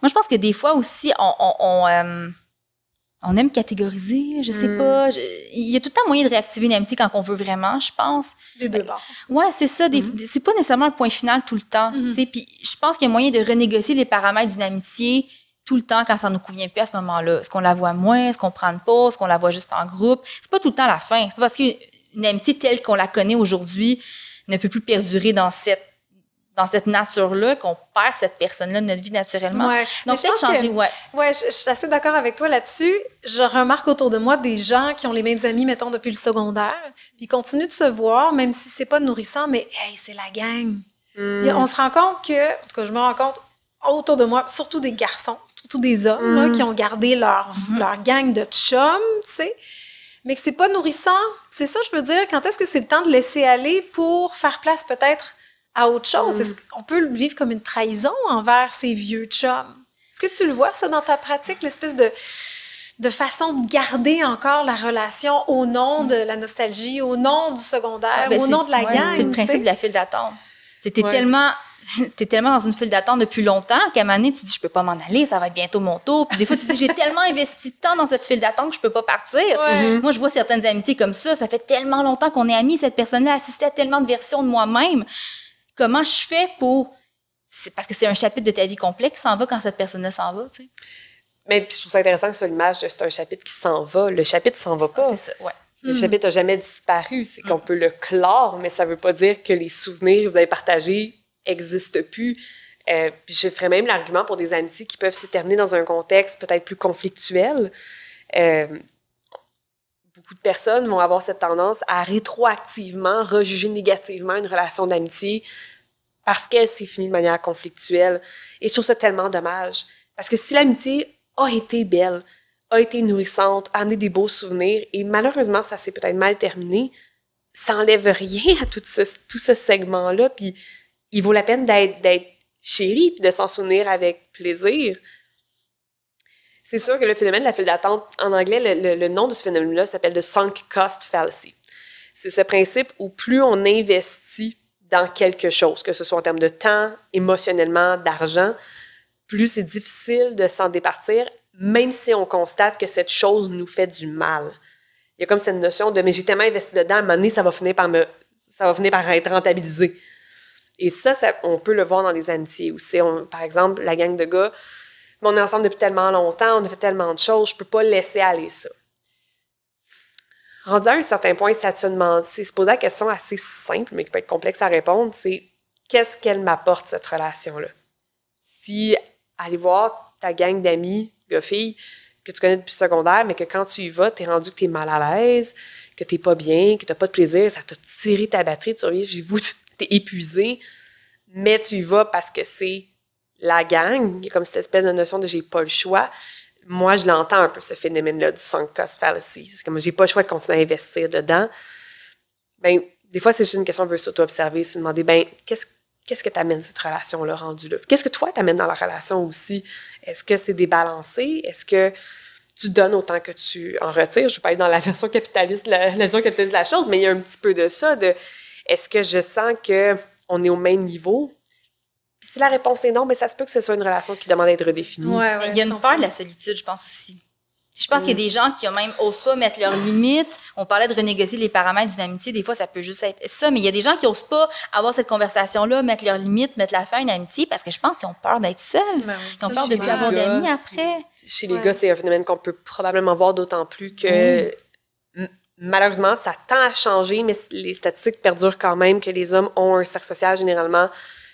Moi, je pense que des fois aussi, on aime catégoriser, je sais pas. Il y a tout le temps moyen de réactiver une amitié quand on veut vraiment, je pense. Les deux bords. Ouais, c'est ça. C'est pas nécessairement le point final tout le temps. Puis je pense qu'il y a moyen de renégocier les paramètres d'une amitié tout le temps quand ça nous convient plus à ce moment-là. Est-ce qu'on la voit moins? Est-ce qu'on prend une pause? Est-ce qu'on la voit juste en groupe? C'est pas tout le temps la fin. C'est pas parce qu'une amitié telle qu'on la connaît aujourd'hui ne peut plus perdurer dans cette nature-là, qu'on perd cette personne-là de notre vie naturellement. Ouais. Donc, peut-être changer, je suis assez d'accord avec toi là-dessus. Je remarque autour de moi des gens qui ont les mêmes amis, mettons, depuis le secondaire, puis continuent de se voir, même si c'est pas nourrissant, mais hey, c'est la gang. On se rend compte que, en tout cas, je me rends compte autour de moi, surtout des garçons, surtout des hommes, là, qui ont gardé leur gang de chums, tu sais, mais que c'est pas nourrissant. C'est ça, je veux dire, quand est-ce que c'est le temps de laisser aller pour faire place peut-être à autre chose? Est-ce qu'on peut le vivre comme une trahison envers ces vieux chums? Est-ce que tu le vois, ça, dans ta pratique, l'espèce de façon de garder encore la relation au nom de la nostalgie, au nom du secondaire, au nom de la gang? C'est le principe de la file d'attente. T'es tellement dans une file d'attente depuis longtemps qu'à un moment donné, tu dis « je peux pas m'en aller, ça va être bientôt mon tour ». Puis des fois, tu dis « j'ai tellement investi de temps dans cette file d'attente que je peux pas partir ». Moi, je vois certaines amitiés comme ça. Ça fait tellement longtemps qu'on est amis. Cette personne-là assistait à tellement de versions de moi-même. Comment je fais pour... C'est parce que c'est un chapitre de ta vie complet qui s'en va quand cette personne-là s'en va, tu sais. Mais puis je trouve ça intéressant que ce soit l'image de c'est un chapitre qui s'en va. Le chapitre s'en va pas. C'est ça, ouais. Le chapitre n'a jamais disparu. C'est qu'on peut le clore, mais ça ne veut pas dire que les souvenirs que vous avez partagés n'existent plus. Puis je ferais même l'argument pour des amitiés qui peuvent se terminer dans un contexte peut-être plus conflictuel. Beaucoup de personnes vont avoir cette tendance à rétroactivement rejuger négativement une relation d'amitié parce qu'elle s'est finie de manière conflictuelle. Et je trouve ça tellement dommage. Parce que si l'amitié a été belle, a été nourrissante, a amené des beaux souvenirs, et malheureusement, ça s'est peut-être mal terminé, ça n'enlève rien à tout ce segment-là, puis il vaut la peine d'être chéri puis de s'en souvenir avec plaisir. C'est sûr que le phénomène de la file d'attente, en anglais, le nom de ce phénomène-là s'appelle the sunk cost fallacy. C'est ce principe où plus on investit dans quelque chose, que ce soit en termes de temps, émotionnellement, d'argent, plus c'est difficile de s'en départir, même si on constate que cette chose nous fait du mal. Il y a comme cette notion de « mais j'ai tellement investi dedans, à un moment donné, ça va finir par être rentabilisé ». Et ça, on peut le voir dans des amitiés aussi. Par exemple, la gang de gars, on est ensemble depuis tellement longtemps, on a fait tellement de choses, je peux pas laisser aller ça. Rendu à un certain point, ça te demande, c'est se poser la question assez simple, mais qui peut être complexe à répondre, c'est qu'est-ce qu'elle m'apporte, cette relation-là? Si aller voir ta gang d'amis, gars-filles, que tu connais depuis le secondaire, mais que quand tu y vas, t'es rendu que t'es mal à l'aise, que t'es pas bien, que t'as pas de plaisir, ça t'a tiré ta batterie, tu reviens chez vous, t'es épuisé, mais tu y vas parce que c'est la gang, il y a comme cette espèce de notion de « j'ai pas le choix ». Moi, je l'entends un peu, ce phénomène-là du sunk cost fallacy. C'est comme « j'ai pas le choix de continuer à investir dedans ». Bien, des fois, c'est juste une question de s'auto-observer, c'est demander « bien, qu'est-ce que t'amène cette relation-là rendue là? Qu'est-ce que toi t'amènes dans la relation aussi? Est-ce que c'est débalancé? Est-ce que tu donnes autant que tu en retires? Je ne veux pas être dans la version capitaliste, la vision capitaliste de la chose, mais il y a un petit peu de ça, de est-ce que je sens qu'on est au même niveau? Puis si la réponse est non, bien, ça se peut que ce soit une relation qui demande d'être redéfinie. Ouais, il y a une peur de la solitude, je pense aussi. Je pense qu'il y a des gens qui même osent pas mettre leurs limites. On parlait de renégocier les paramètres d'une amitié. Des fois, ça peut juste être ça. Mais il y a des gens qui osent pas avoir cette conversation-là, mettre leurs limites, mettre la fin à une amitié parce que je pense qu'ils ont peur d'être seuls. Ils ont peur de ne plus avoir d'amis après. Chez les gars, c'est un phénomène qu'on peut probablement voir d'autant plus que malheureusement, ça tend à changer, mais les statistiques perdurent quand même que les hommes ont un cercle social généralement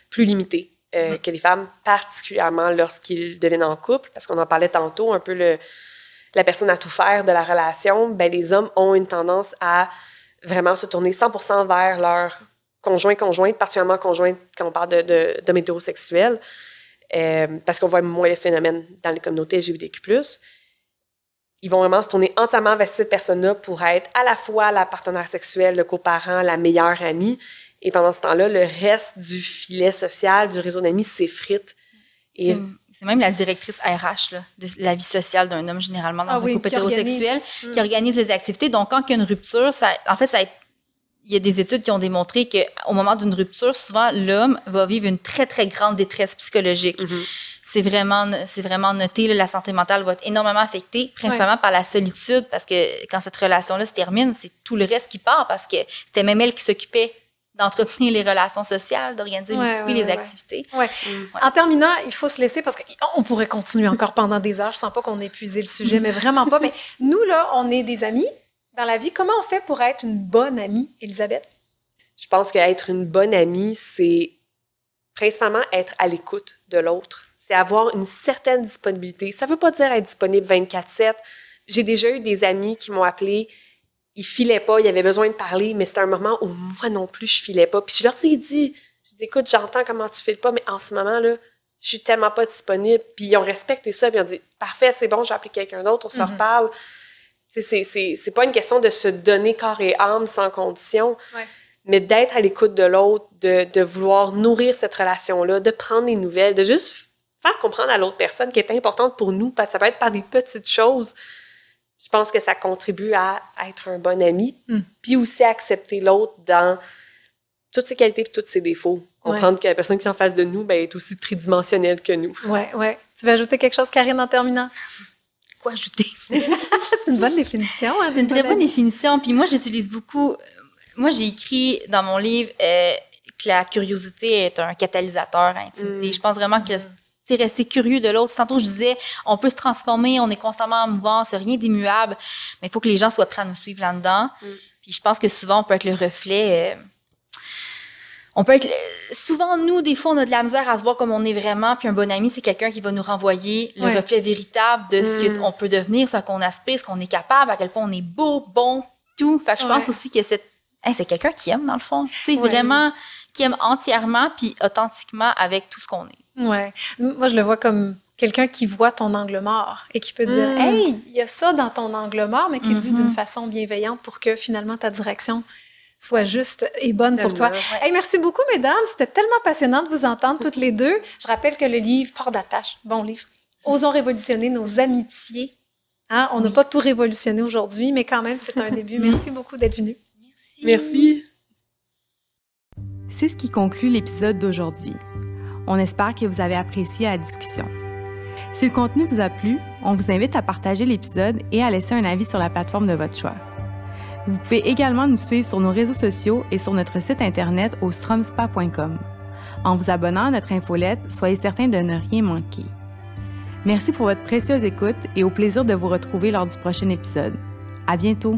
plus limité que les femmes, particulièrement lorsqu'ils deviennent en couple. Parce qu'on en parlait tantôt, un peu la personne à tout faire de la relation, ben les hommes ont une tendance à vraiment se tourner 100% vers leur conjointe, particulièrement conjointe quand on parle d'hommes hétérosexuels, parce qu'on voit moins les phénomènes dans les communautés LGBTQ+. Ils vont vraiment se tourner entièrement vers cette personne-là pour être à la fois la partenaire sexuelle, le coparent, la meilleure amie. Et pendant ce temps-là, le reste du filet social, du réseau d'amis s'effrite. Et c'est même la directrice RH là, de la vie sociale d'un homme, généralement, dans un couple hétérosexuel, qui organise les activités. Donc, quand il y a une rupture, il y a des études qui ont démontré qu'au moment d'une rupture, souvent, l'homme va vivre une très, très grande détresse psychologique. C'est vraiment noté, là, la santé mentale va être énormément affectée, principalement par la solitude, parce que quand cette relation-là se termine, c'est tout le reste qui part, parce que c'était même elle qui s'occupait d'entretenir les relations sociales, d'organiser les soupers, les activités. En terminant, il faut se laisser, parce qu'on pourrait continuer encore pendant des heures. Je sens pas qu'on ait épuisé le sujet, mais vraiment pas. Mais nous, là, on est des amis dans la vie. Comment on fait pour être une bonne amie, Elisabeth? Je pense qu'être une bonne amie, c'est principalement être à l'écoute de l'autre. C'est avoir une certaine disponibilité. Ça veut pas dire être disponible 24/7. J'ai déjà eu des amis qui m'ont appelé, ils filaient pas, ils avaient besoin de parler, mais c'était un moment où moi non plus, je filais pas. Puis je leur ai dit, écoute, j'entends comment tu files pas, mais en ce moment, là, je suis tellement pas disponible. Puis ils ont respecté ça, puis ils ont dit, parfait, c'est bon, j'ai appelé quelqu'un d'autre, on se reparle. C'est pas une question de se donner corps et âme sans condition, mais d'être à l'écoute de l'autre, de vouloir nourrir cette relation-là, de prendre des nouvelles, de juste faire comprendre à l'autre personne qui est importante pour nous, parce que ça peut être par des petites choses. Je pense que ça contribue à être un bon ami, puis aussi à accepter l'autre dans toutes ses qualités et tous ses défauts. Comprendre que la personne qui est en face de nous est aussi tridimensionnelle que nous. Tu veux ajouter quelque chose, Karine, en terminant? Quoi ajouter? C'est une bonne définition. Hein, c'est une très bonne définition. Puis moi, j'utilise beaucoup... Moi, j'ai écrit dans mon livre que la curiosité est un catalyseur à intimité. Je pense vraiment que rester curieux de l'autre. Tantôt, je disais, on peut se transformer, on est constamment en mouvance, rien d'immuable, mais il faut que les gens soient prêts à nous suivre là-dedans. Puis je pense que souvent, on peut être le reflet... Souvent, nous, des fois, on a de la misère à se voir comme on est vraiment, puis un bon ami, c'est quelqu'un qui va nous renvoyer le reflet véritable de ce qu'on peut devenir, ce qu'on aspire, ce qu'on est capable, à quel point on est beau, bon, tout. Fait que je pense aussi que c'est quelqu'un qui aime, dans le fond. Tu sais, vraiment, qui aime entièrement, puis authentiquement avec tout ce qu'on est. Ouais. Moi, je le vois comme quelqu'un qui voit ton angle mort et qui peut dire « Hey, il y a ça dans ton angle mort », mais qui le dit d'une façon bienveillante pour que finalement ta direction soit juste et bonne pour toi. Hey, merci beaucoup, mesdames. C'était tellement passionnant de vous entendre toutes les deux. Je rappelle que le livre Port d'attache, bon livre. Osons révolutionner nos amitiés. Hein? On n'a pas tout révolutionné aujourd'hui, mais quand même, c'est un début. Merci beaucoup d'être venus. Merci. C'est ce qui conclut l'épisode d'aujourd'hui. On espère que vous avez apprécié la discussion. Si le contenu vous a plu, on vous invite à partager l'épisode et à laisser un avis sur la plateforme de votre choix. Vous pouvez également nous suivre sur nos réseaux sociaux et sur notre site internet au stromspa.com. En vous abonnant à notre infolette, soyez certain de ne rien manquer. Merci pour votre précieuse écoute et au plaisir de vous retrouver lors du prochain épisode. À bientôt!